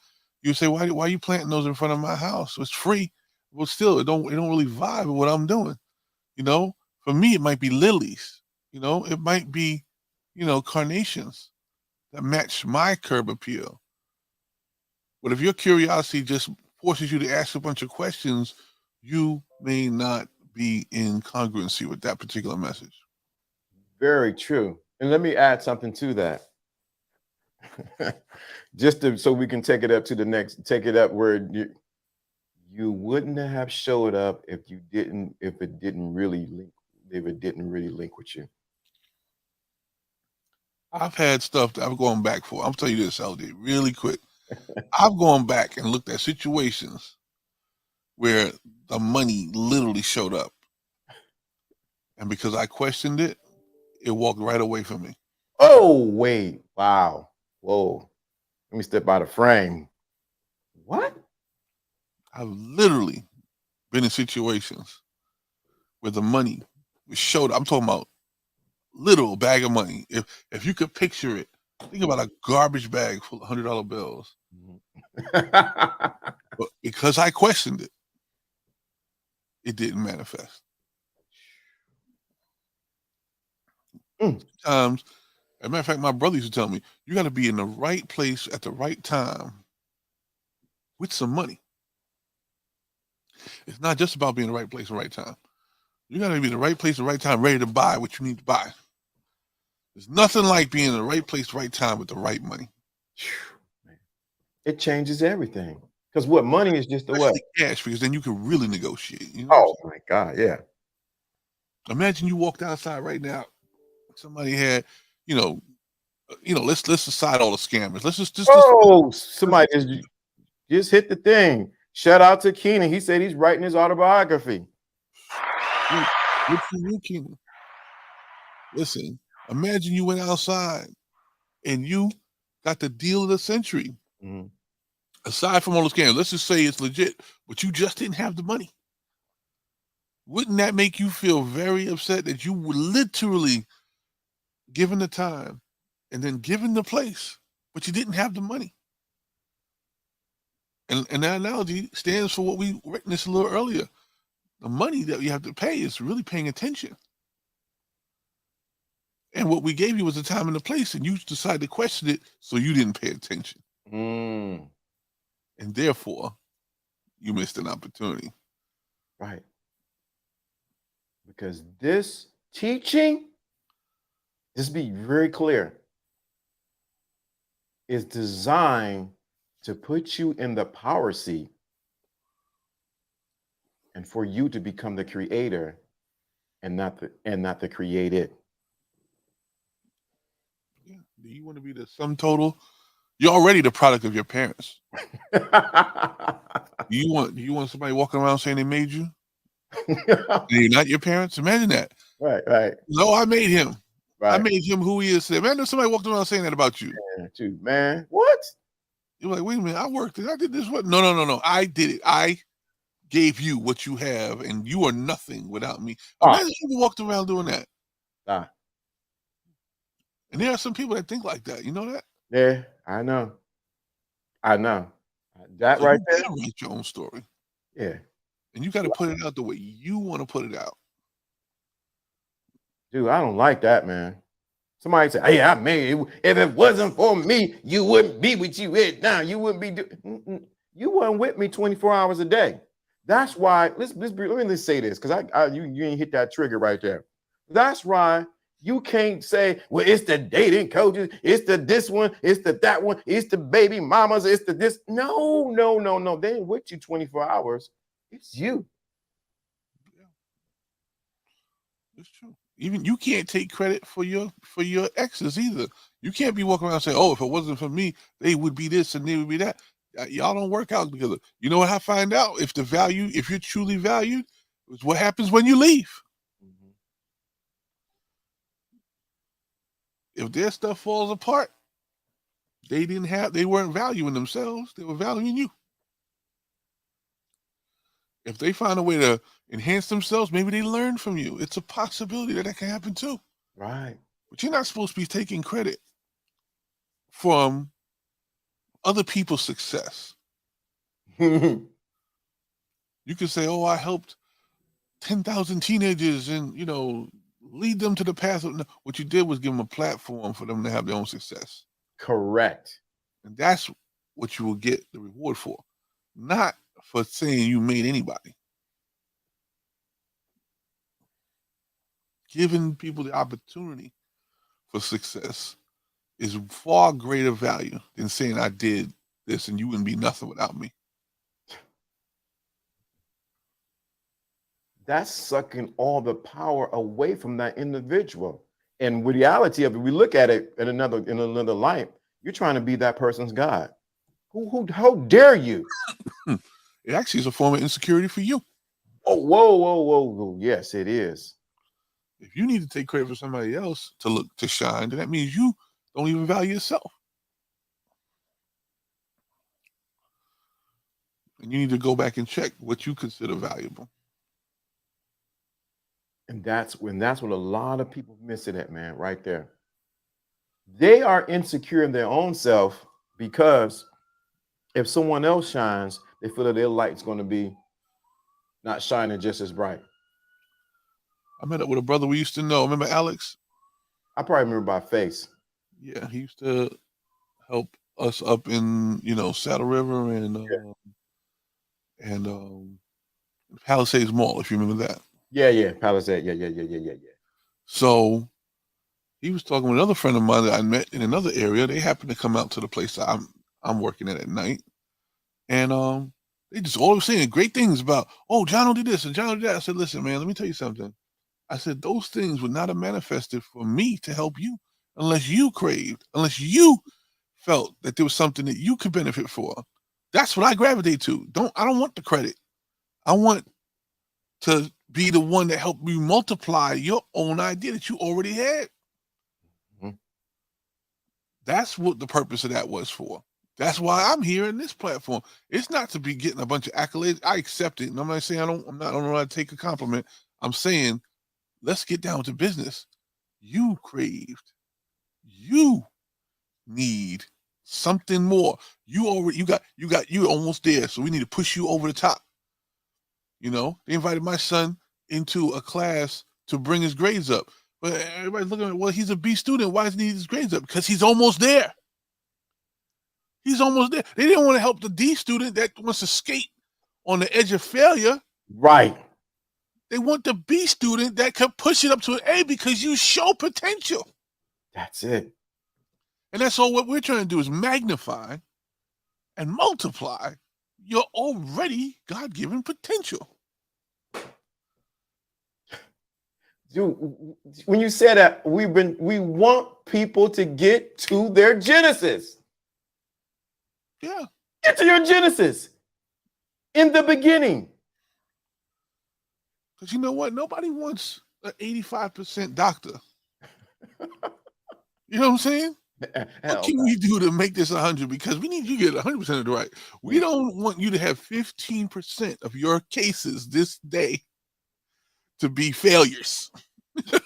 You say, why are you planting those in front of my house? It's free. Well, still, it don't really vibe with what I'm doing. For me, it might be lilies. It might be, carnations that match my curb appeal. But if your curiosity just forces you to ask a bunch of questions, you may not be in congruency with that particular message. Very true. And let me add something to that. So we can take it up to the next, take it up where you wouldn't have showed up if it didn't really link with you. I've had stuff that I've gone back for. I'm telling you this, LD, really quick. I've gone back and looked at situations where the money literally showed up. And because I questioned it, it walked right away from me. Oh, wait. Wow. Whoa. Let me step out of frame. What? I've literally been in situations where the money showed up. I'm talking about literal bag of money. If you could picture it, think about a garbage bag full of $100 bills. But because I questioned it, it didn't manifest. Sometimes, as a matter of fact, my brother used to tell me, you got to be in the right place at the right time with some money. It's not just about being in the right place at the right time. You got to be in the right place at the right time, ready to buy what you need to buy. There's nothing like being in the right place, right time with the right money. It changes everything. Because what money is just the what? Cash, because then you can really negotiate. You know oh my God, yeah. Imagine you walked outside right now. Somebody had, let's aside all the scammers. Let's just somebody just hit the thing. Shout out to Keenan. He said he's writing his autobiography. Good for you, Keenan. Listen, imagine you went outside and you got the deal of the century. Mm-hmm. Aside from all the scams, let's just say it's legit, but you just didn't have the money. Wouldn't that make you feel very upset that you were literally given the time and then given the place, but you didn't have the money? And that analogy stands for what we witnessed a little earlier. The money that you have to pay is really paying attention. And what we gave you was the time and the place, and you decided to question it, so you didn't pay attention. Mm. And therefore, you missed an opportunity. Right. Because this teaching, just be very clear, is designed to put you in the power seat and for you to become the creator and not the created. Yeah. Do you want to be the sum total? You're already the product of your parents. Do you want somebody walking around saying they made you? You're not your parents? Imagine that. Right. No, I made him. Right. I made him who he is today. Man, there's somebody walking around saying that about you. Man, what? You're like, wait a minute, I worked it. I did this. What? No. I did it. I gave you what you have, and you are nothing without me. Imagine people walked around doing that. And there are some people that think like that. You know that? Yeah, I know. That so right you there. gotta write your own story. Yeah. And you got to put it out the way you want to put it out. Dude, I don't like that, man. Somebody say, hey, I made it. If it wasn't for me, you wouldn't be with you right now. You wouldn't be doing. You weren't with me 24 hours a day. That's why. Let me say this, because you ain't hit that trigger right there. That's why you can't say, well, it's the dating coaches, it's the this one, it's the that one, it's the baby mamas, it's the this. No. They ain't with you 24 hours. It's you. Yeah. It's true. Even you can't take credit for your exes either. You can't be walking around saying, "Oh, if it wasn't for me, they would be this and they would be that." Y'all don't work out together. You know what I find out? If you're truly valued, is what happens when you leave. Mm-hmm. If their stuff falls apart, they weren't valuing themselves. They were valuing you. If they find a way to enhance themselves, maybe they learn from you. It's a possibility that can happen too. Right. But you're not supposed to be taking credit from other people's success. You can say, oh, I helped 10,000 teenagers and, lead them to the path. What you did was give them a platform for them to have their own success. Correct. And that's what you will get the reward for. Not for saying you made anybody. Giving people the opportunity for success is far greater value than saying I did this and you wouldn't be nothing without me. That's sucking all the power away from that individual. And with reality of it, we look at it in another light. You're trying to be that person's God. How dare you? It actually is a form of insecurity for you. Oh, whoa. Yes, it is. If you need to take credit for somebody else to shine, then that means you don't even value yourself. And you need to go back and check what you consider valuable. And that's what a lot of people miss it at, man, right there. They are insecure in their own self because if someone else shines, they feel that their light's going to be not shining just as bright. I met up with a brother we used to know. Remember Alex? I probably remember by face. Yeah, he used to help us up in Saddle River and Palisades Mall, if you remember that. Yeah, Palisade. Yeah. So he was talking with another friend of mine that I met in another area. They happened to come out to the place I'm working at night, and they just always saying great things about, oh, John did this and John did that. I said, listen, man, let me tell you something. I said, those things would not have manifested for me to help you unless you felt that there was something that you could benefit for. That's what I gravitate to. I don't want the credit. I want to be the one that helped you multiply your own idea that you already had. Mm-hmm. That's what the purpose of that was for. That's why I'm here in this platform. It's not to be getting a bunch of accolades. I accept it. And I'm not saying I don't know how to take a compliment. I'm saying, let's get down to business. You need something more. You're almost there. So we need to push you over the top. They invited my son into a class to bring his grades up. But everybody's looking at, well, he's a B student. Why does he need his grades up? Because he's almost there. He's almost there. They didn't want to help the D student that wants to skate on the edge of failure. Right. They want the B student that can push it up to an A because you show potential. That's it. And that's all what we're trying to do is magnify and multiply your already God-given potential. Dude, when you say that, we want people to get to their genesis. Yeah. Get to your genesis in the beginning. Because you know what? Nobody wants an 85% doctor. You know what I'm saying? What can we do to make this 100? Because we need you to get 100% of it right. We don't want you to have 15% of your cases this day to be failures. All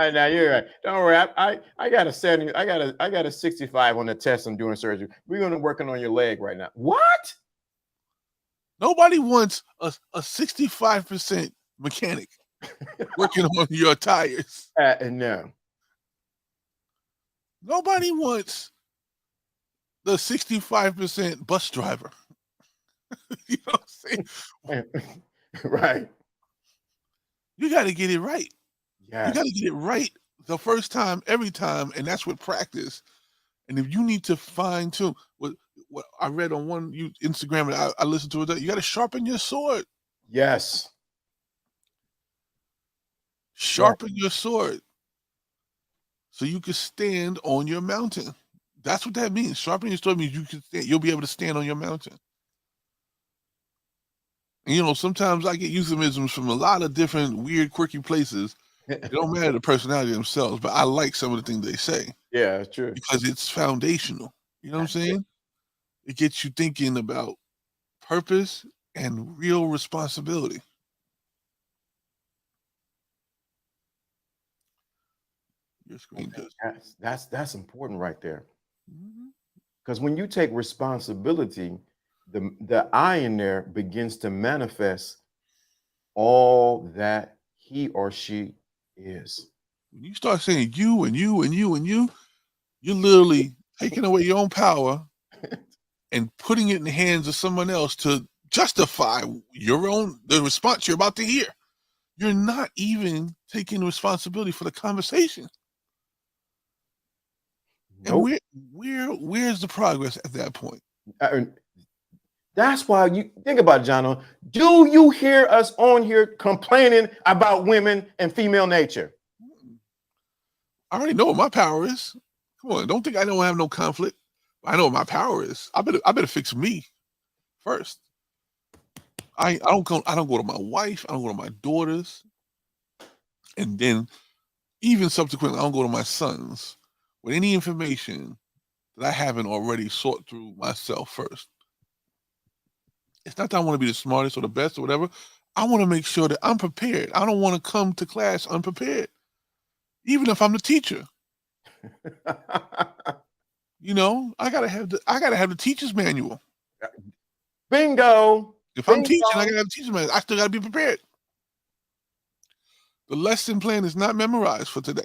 right, now you're right. Don't worry. I got a 70. I got a 65 on the test. I'm doing surgery. We're gonna working on your leg right now. What? Nobody wants a 65% mechanic working on your tires. No. Nobody wants the 65% bus driver. You know what I'm saying? Right. You got to get it right. Yes. You got to get it right the first time, every time, and that's with practice. And if you need to fine tune what I read on one Instagram and I listened to it, you got to sharpen your sword. Yes. Sharpen your sword so you can stand on your mountain. That's what that means. Sharpening your sword means you'll be able to stand on your mountain. And, sometimes I get euphemisms from a lot of different weird, quirky places. It don't matter the personality themselves, but I like some of the things they say. Yeah, it's true. Because it's foundational. You know what I'm saying? It gets you thinking about purpose and real responsibility. Your screen does. That's important right there. Because when you take responsibility, the I in there begins to manifest all that he or she is. When you start saying you and you and you and you, you're literally taking away your own power and putting it in the hands of someone else to justify the response you're about to hear. You're not even taking responsibility for the conversation. Nope. And where's the progress at that point? That's why you think about it, Jono. Do you hear us on here complaining about women and female nature? I already know what my power is. Come on, don't think I don't have no conflict. I know what my power is. I better fix me first. I don't go to my wife. I don't go to my daughters, and then even subsequently, I don't go to my sons with any information that I haven't already sought through myself first. It's not that I want to be the smartest or the best or whatever. I want to make sure that I'm prepared. I don't want to come to class unprepared, even if I'm the teacher. I gotta have the teacher's manual. Bingo. If I'm teaching, I gotta have a teacher's manual. I still gotta be prepared. The lesson plan is not memorized for today.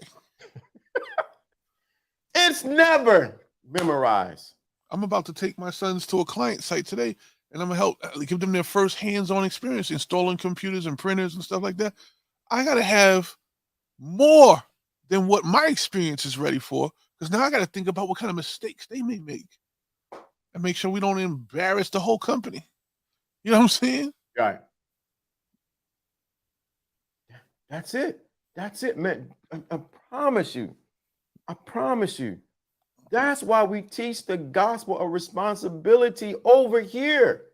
It's never memorized. I'm about to take my sons to a client site today, and I'm gonna help give them their first hands-on experience installing computers and printers and stuff like that. I gotta have more than what my experience is ready for, because now I gotta think about what kind of mistakes they may make and make sure we don't embarrass the whole company. You know what I'm saying? Right. That's it. That's it, man. I promise you. I promise you. That's why we teach the gospel of responsibility over here.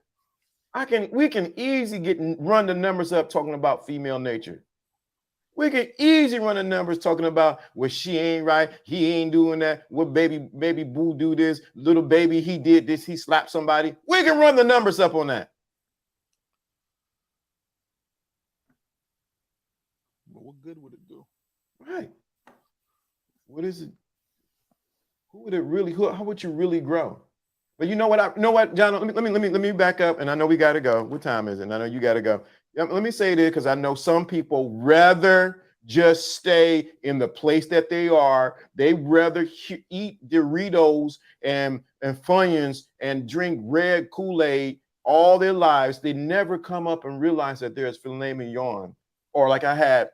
We can easily run the numbers up talking about female nature. We can easily run the numbers talking about, well, she ain't right, he ain't doing that, what baby boo do this, little baby, he did this, he slapped somebody. We can run the numbers up on that. But what good would it do? Right. What is it? Who would it really? How would you really grow? But you know what, John? Let me back up, and I know we got to go. What time is it? And I know you got to go. Let me say this, because I know some people rather just stay in the place that they are. They rather eat Doritos and Funyuns and drink red Kool-Aid all their lives. They never come up and realize that there's filet mignon, or like I had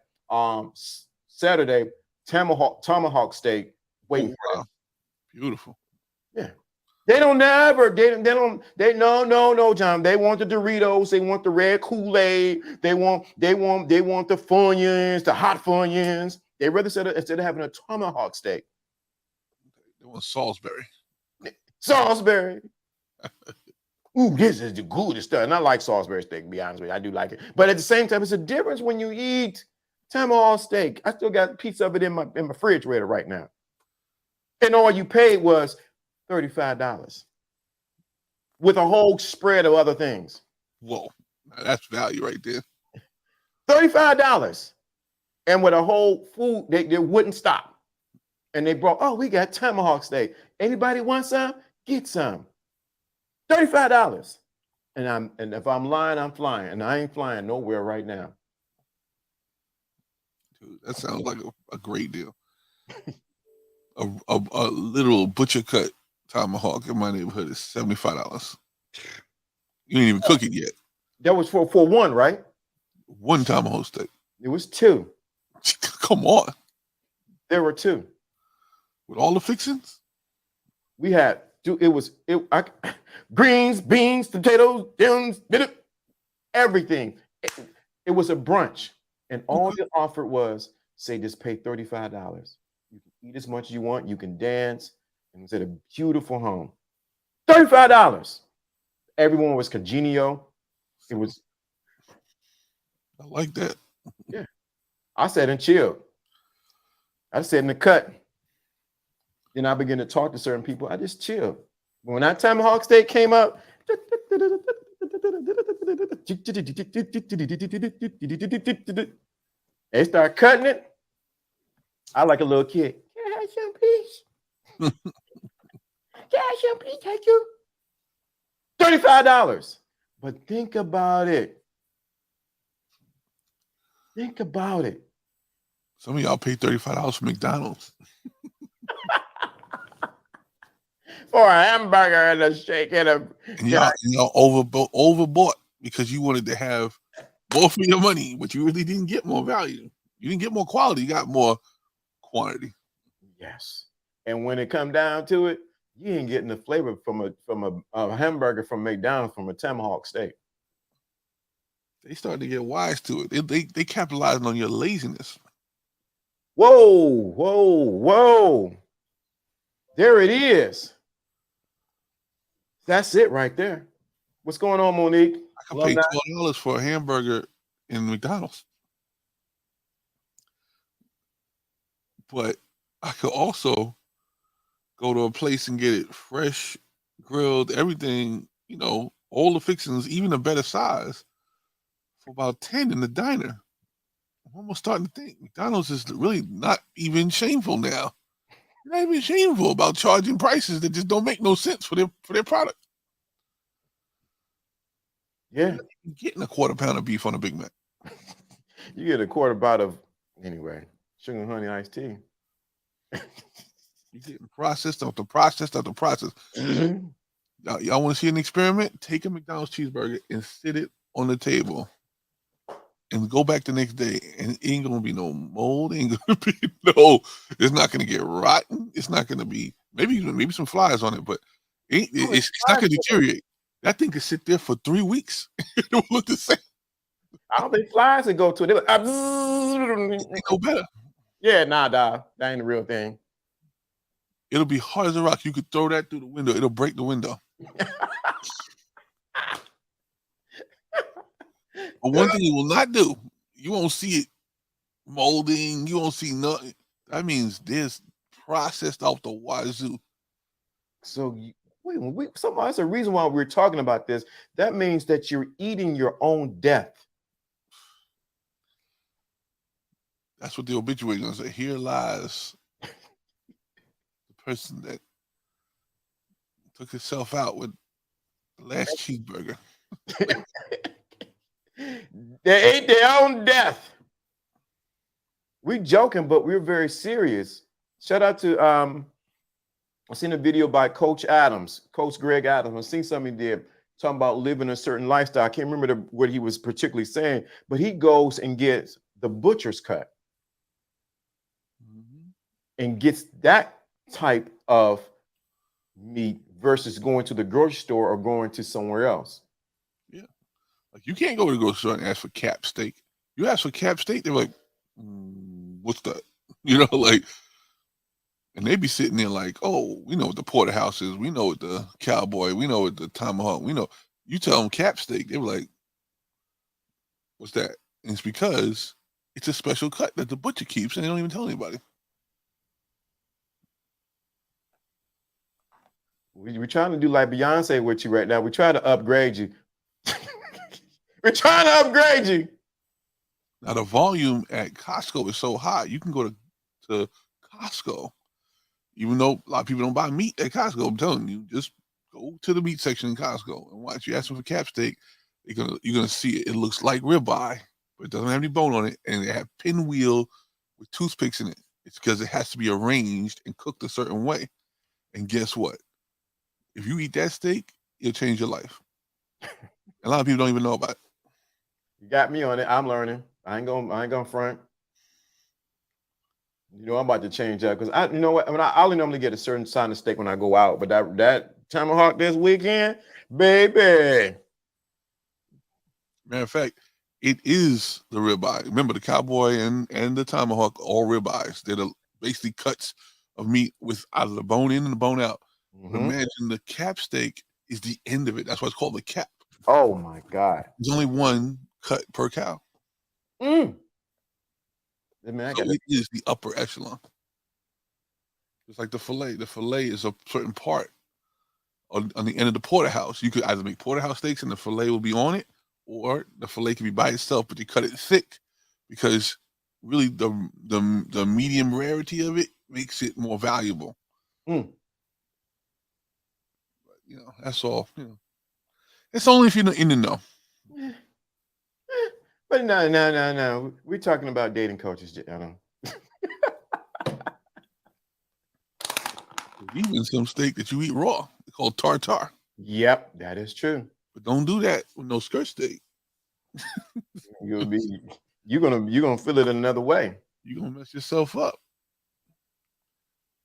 Saturday, tomahawk steak waiting for them. Beautiful. Yeah. No, John. They want the Doritos, they want the red Kool-Aid, they want the Funyuns, the hot Funyuns. They rather instead of having a tomahawk steak. They want Salisbury. Ooh, this is the goodest stuff. And I like Salisbury steak, to be honest with you. I do like it. But at the same time, it's a difference when you eat tomahawk steak. I still got a piece of it in my refrigerator right now. And all you paid was $35 with a whole spread of other things. Whoa, that's value right there. $35. And with a whole food, they wouldn't stop. And they brought, we got tomahawk steak. Anybody want some? Get some. $35. And if I'm lying, I'm flying. And I ain't flying nowhere right now. Dude, that sounds like a great deal. A literal butcher cut tomahawk in my neighborhood is $75. You didn't even cook it yet. That was for one, right? One tomahawk steak. It was two. Come on. There were two. With all the fixings? We had greens, beans, potatoes, everything. It was a brunch. And all you offered was, say, just pay $35. You can eat as much as you want. You can dance. And it's at a beautiful home. $35. Everyone was congenial. It was. I like that. Yeah. I sat and chilled. I sat in the cut. Then I began to talk to certain people. I just chilled. When that tomahawk steak came up, they start cutting it. I like a little kid. Can I have some, please? Can I have some, please? Thank you. $35. But think about it. Think about it. Some of y'all pay $35 for McDonald's. For a hamburger and a shake and y'all overbought. because you wanted to have more for your money, but you really didn't get more value. You didn't get more quality. You got more quantity. Yes. And when it come down to it, you ain't getting the flavor from a hamburger from McDonald's from a tomahawk steak. They started to get wise to it. They capitalizing on your laziness. Whoa, whoa, whoa. There it is. That's it right there. What's going on, Monique? I could pay Alumni? $12 for a hamburger in McDonald's, but I could also go to a place and get it fresh, grilled, everything, all the fixings, even a better size, for about 10 in the diner. I'm almost starting to think McDonald's is really not even shameful now. They're not even shameful about charging prices that just don't make no sense for their product. Yeah. You're getting a quarter pound of beef on a Big Mac. You get a quarter bottle of, anyway, sugar and honey iced tea. You're getting processed after processed after process. Y'all want to see an experiment? Take a McDonald's cheeseburger and sit it on the table and go back the next day, and it ain't gonna be no mold. Ain't gonna be it's not gonna get rotten. It's not gonna be maybe some flies on it, but it's not gonna deteriorate. That thing could sit there for 3 weeks. It will look the same. I don't think flies would go to it. It go better. Yeah, nah, dog. That ain't the real thing. It'll be hard as a rock. You could throw that through the window. It'll break the window. But one thing it will not do, you won't see it molding. You won't see nothing. That means this processed out the wazoo. So that's a reason why we're talking about this. That means that you're eating your own death. That's what the obituary is going to say. Here lies the person that took himself out with the last cheeseburger. They ate their own death. We joking, but we're very serious. Shout out to I seen a video by Coach Greg Adams. I seen something he did talking about living a certain lifestyle. I can't remember what he was particularly saying, but he goes and gets the butcher's cut and gets that type of meat versus going to the grocery store or going to somewhere else. Yeah. Like you can't go to the grocery store and ask for cap steak. You ask for cap steak, they're like, what's that? And they be sitting there like, oh, we know what the porterhouse is. We know what the cowboy. We know what the tomahawk. We know. You tell them cap steak, they were like, what's that? And it's because it's a special cut that the butcher keeps, and they don't even tell anybody. We're trying to do like Beyonce with you right now. We're trying to upgrade you. We're trying to upgrade you. Now the volume at Costco is so high, you can go to Costco, even though a lot of people don't buy meat at Costco. I'm telling you, just go to the meat section in Costco and watch. You ask them for cap steak, you're gonna see it. It looks like ribeye, but it doesn't have any bone on it, and it have pinwheel with toothpicks in it. It's because it has to be arranged and cooked a certain way. And guess what? If you eat that steak, it'll change your life. A lot of people don't even know about it. You got me on it. I'm learning. I ain't gonna front. You know, I'm about to change that because you know what? I mean, I only normally get a certain kind of steak when I go out, but that tomahawk this weekend, baby. Matter of fact, it is the ribeye. Remember, the cowboy and the tomahawk, all ribeyes. They're basically cuts of meat with either the bone in and the bone out. But imagine the cap steak is the end of it. That's why it's called the cap. Oh my God. There's only one cut per cow. I mean, So it is the upper echelon. It's like the fillet. The fillet is a certain part on the end of the porterhouse. You could either make porterhouse steaks and the fillet will be on it, or the fillet can be by itself, but you cut it thick because really the medium rarity of it makes it more valuable. But, that's all. It's only if you're in the know. But no. We're talking about dating coaches. Even some steak that you eat raw, called tartare. Yep, that is true. But don't do that with no skirt steak. You're gonna feel it another way. You're gonna mess yourself up.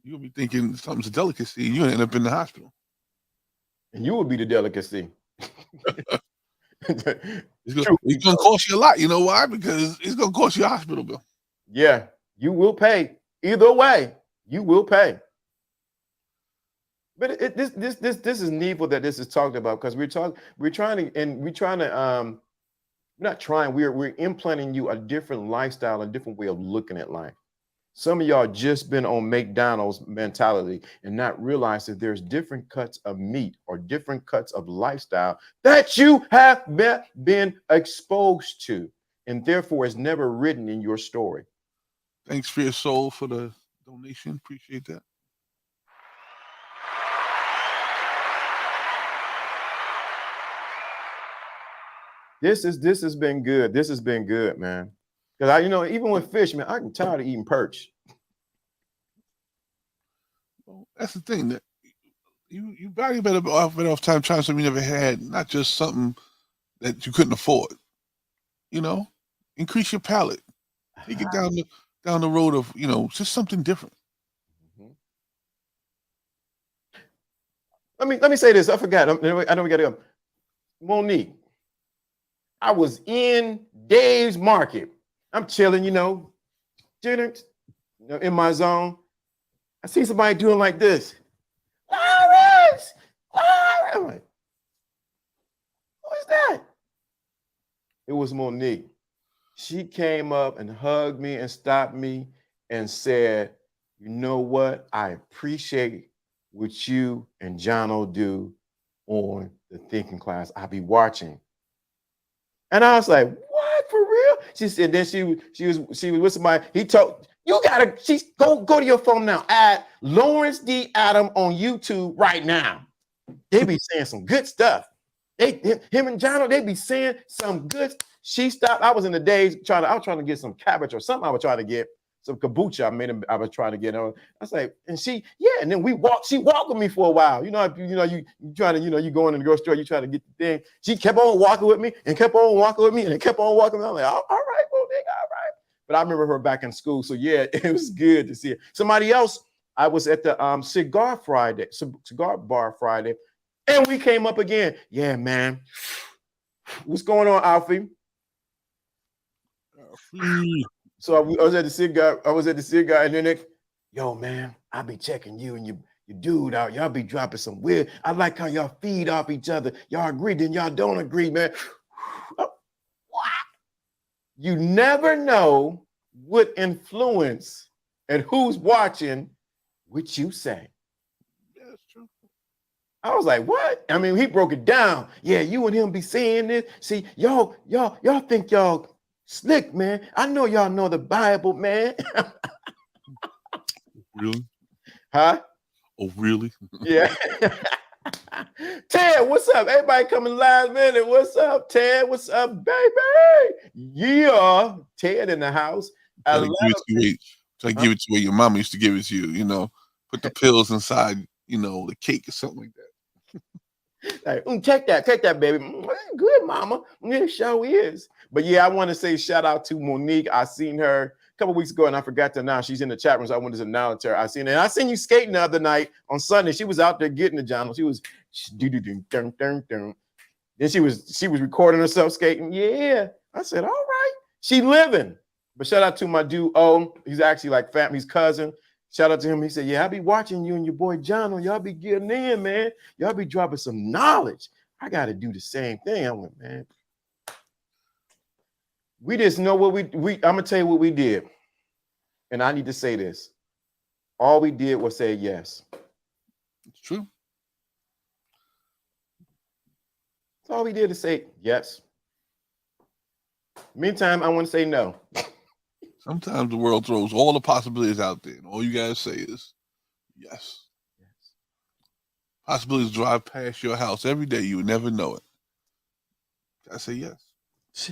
You're gonna be thinking something's a delicacy, and you're gonna end up in the hospital. And you will be the delicacy. It's gonna cost you a lot. You know why? Because it's gonna cost you a hospital bill. Yeah, you will pay. Either way, you will pay. But this is needful that this is talked about, because we're implanting you a different lifestyle, a different way of looking at life. Some of y'all just been on McDonald's mentality and not realize that there's different cuts of meat or different cuts of lifestyle that you have been exposed to, and therefore is never written in your story. Thanks for your soul for the donation. Appreciate that. This has been good. This has been good, man. Because even with fish, man, I'm tired of eating perch. Well, that's the thing, that you value better off time trying something you never had, not just something that you couldn't afford. Increase your palate. Take it down the road of just something different. Let me say this. I forgot. I know we got to go. Monique, I was in Dave's Market. I'm chilling, in my zone. I see somebody doing like this. Lawrence! I'm like, who is that? It was Monique. She came up and hugged me and stopped me and said, you know what? I appreciate what you and Jono do on the thinking class. I'll be watching. And I was like, what, for real? She said, then she was with somebody. He told, go to your phone now. Add Lawrence D. Adam on YouTube right now. They be saying some good stuff. Him and Jono, they be saying some good. She stopped. I was in the days I was trying to get some cabbage or something. I was trying to get some kombucha. I was trying to get on. I was like, and she then we walked. She walked with me for a while. You trying to, you go in the grocery store, you try to get the thing. She kept on walking with me and kept on walking with me and kept on walking. I'm like, all right, well, nigga, all right. But I remember her back in school. So yeah, it was good to see her. Somebody else, I was at the cigar bar Friday, and we came up again. Yeah, man. What's going on, Alfie? So I was at the cigar, and then yo, man, I be checking you and your dude out. Y'all be dropping some weird. I like how y'all feed off each other. Y'all agree, then y'all don't agree, man. What? You never know what influence and who's watching what you say. Yeah, that's true. I was like, what? I mean, he broke it down. Yeah, you and him be saying this. See, y'all think y'all slick, man. I know y'all know the Bible, man. Really? Huh? Oh, really? Yeah. Ted, what's up? Everybody coming last minute. What's up, Ted? What's up, baby? Yeah, Ted in the house. Try to give it to where your mama used to give it to you. Put the pills inside, the cake or something like that. Like, take that, baby. Good, mama. Yeah, sure is. But yeah, I want to say shout out to Monique. I seen her a couple weeks ago and I forgot to announce. She's in the chat room, so I wanted to announce her. I seen her. And I seen you skating the other night on Sunday. She was out there getting the John. She was then she was recording herself skating. Yeah. I said, all right. She living. But shout out to my dude, he's actually like family's cousin. Shout out to him. He said, yeah, I be watching you and your boy John. Y'all be getting in, man. Y'all be dropping some knowledge. I got to do the same thing. I went, man. We just know what I'm going to tell you what we did. And I need to say this. All we did was say yes. It's true. That's all we did is say yes. Meantime, I want to say no. Sometimes the world throws all the possibilities out there, and all you gotta say is yes. Possibilities drive past your house every day. You would never know it. I say yes.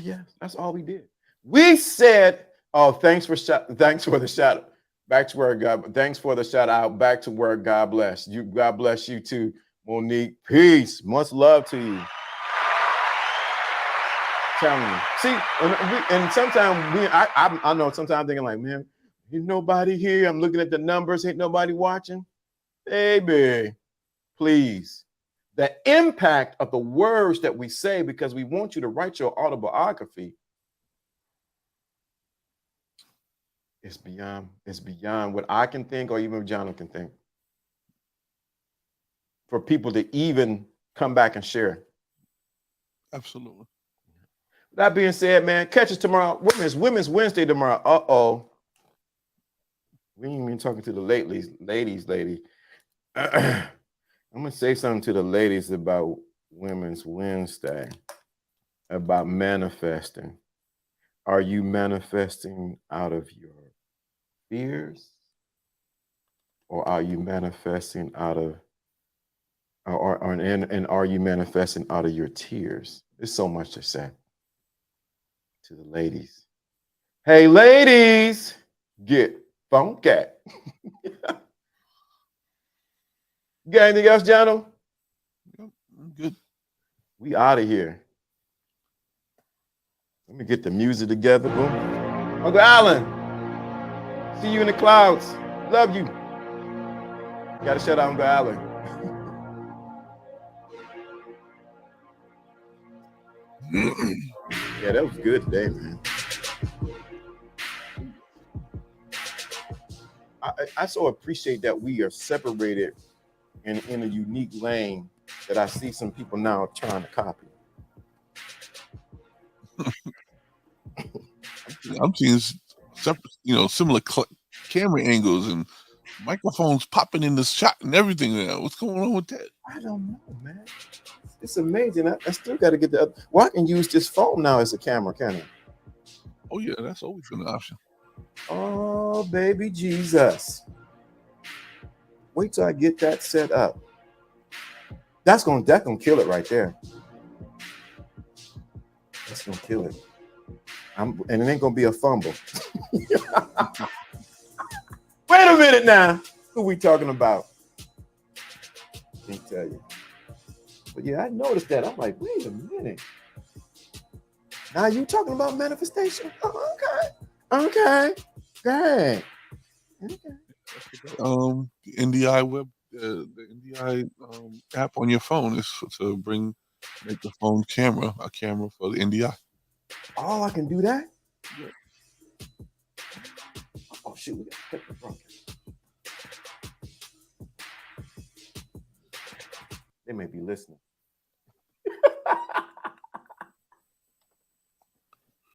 Yes, that's all we did. We said, "Oh, thanks for the shout out. Back to where God. Thanks for the shout out. Back to where God bless you. God bless you too, Monique. Peace. Much love to you." telling you. See, and sometimes I know sometimes I'm thinking like, man, ain't nobody here. I'm looking at the numbers, ain't nobody watching. Baby, please. The impact of the words that we say, because we want you to write your autobiography, it's beyond what I can think or even John can think. For people to even come back and share. Absolutely. That being said, man, catch us tomorrow. Women's Wednesday tomorrow. Uh-oh. We ain't even talking to the lady. I'm gonna say something to the ladies about Women's Wednesday, about manifesting. Are you manifesting out of your fears? Or are you manifesting out of and are you manifesting out of your tears? There's so much to say to the ladies. Hey, ladies, get funky. Got anything else, Jono? Yep, I'm good. We out of here. Let me get the music together. Boom. Uncle Allen, see you in the clouds. Love you. Gotta shout out Uncle Allen. Yeah, that was good today, man. I so appreciate that we are separated in a unique lane that I see some people now trying to copy. I'm seeing similar camera angles and microphones popping in the shot and everything now. What's going on with that? I don't know, man. It's amazing. I still got to get the other. Well, I can use this phone now as a camera, can I? Oh yeah, that's always been an option. Oh, baby Jesus. Wait till I get that set up. That's gonna kill it right there. That's gonna kill it. And it ain't gonna be a fumble. Wait a minute now. Who we talking about? Can't tell you. But yeah, I noticed that. I'm like, wait a minute. Now you talking about manifestation? Oh, okay. Great. Okay. The NDI the NDI app on your phone is to make the phone a camera for the NDI. Oh, I can do that? Yeah. Oh, shoot. We got to cut the broadcast. They may be listening.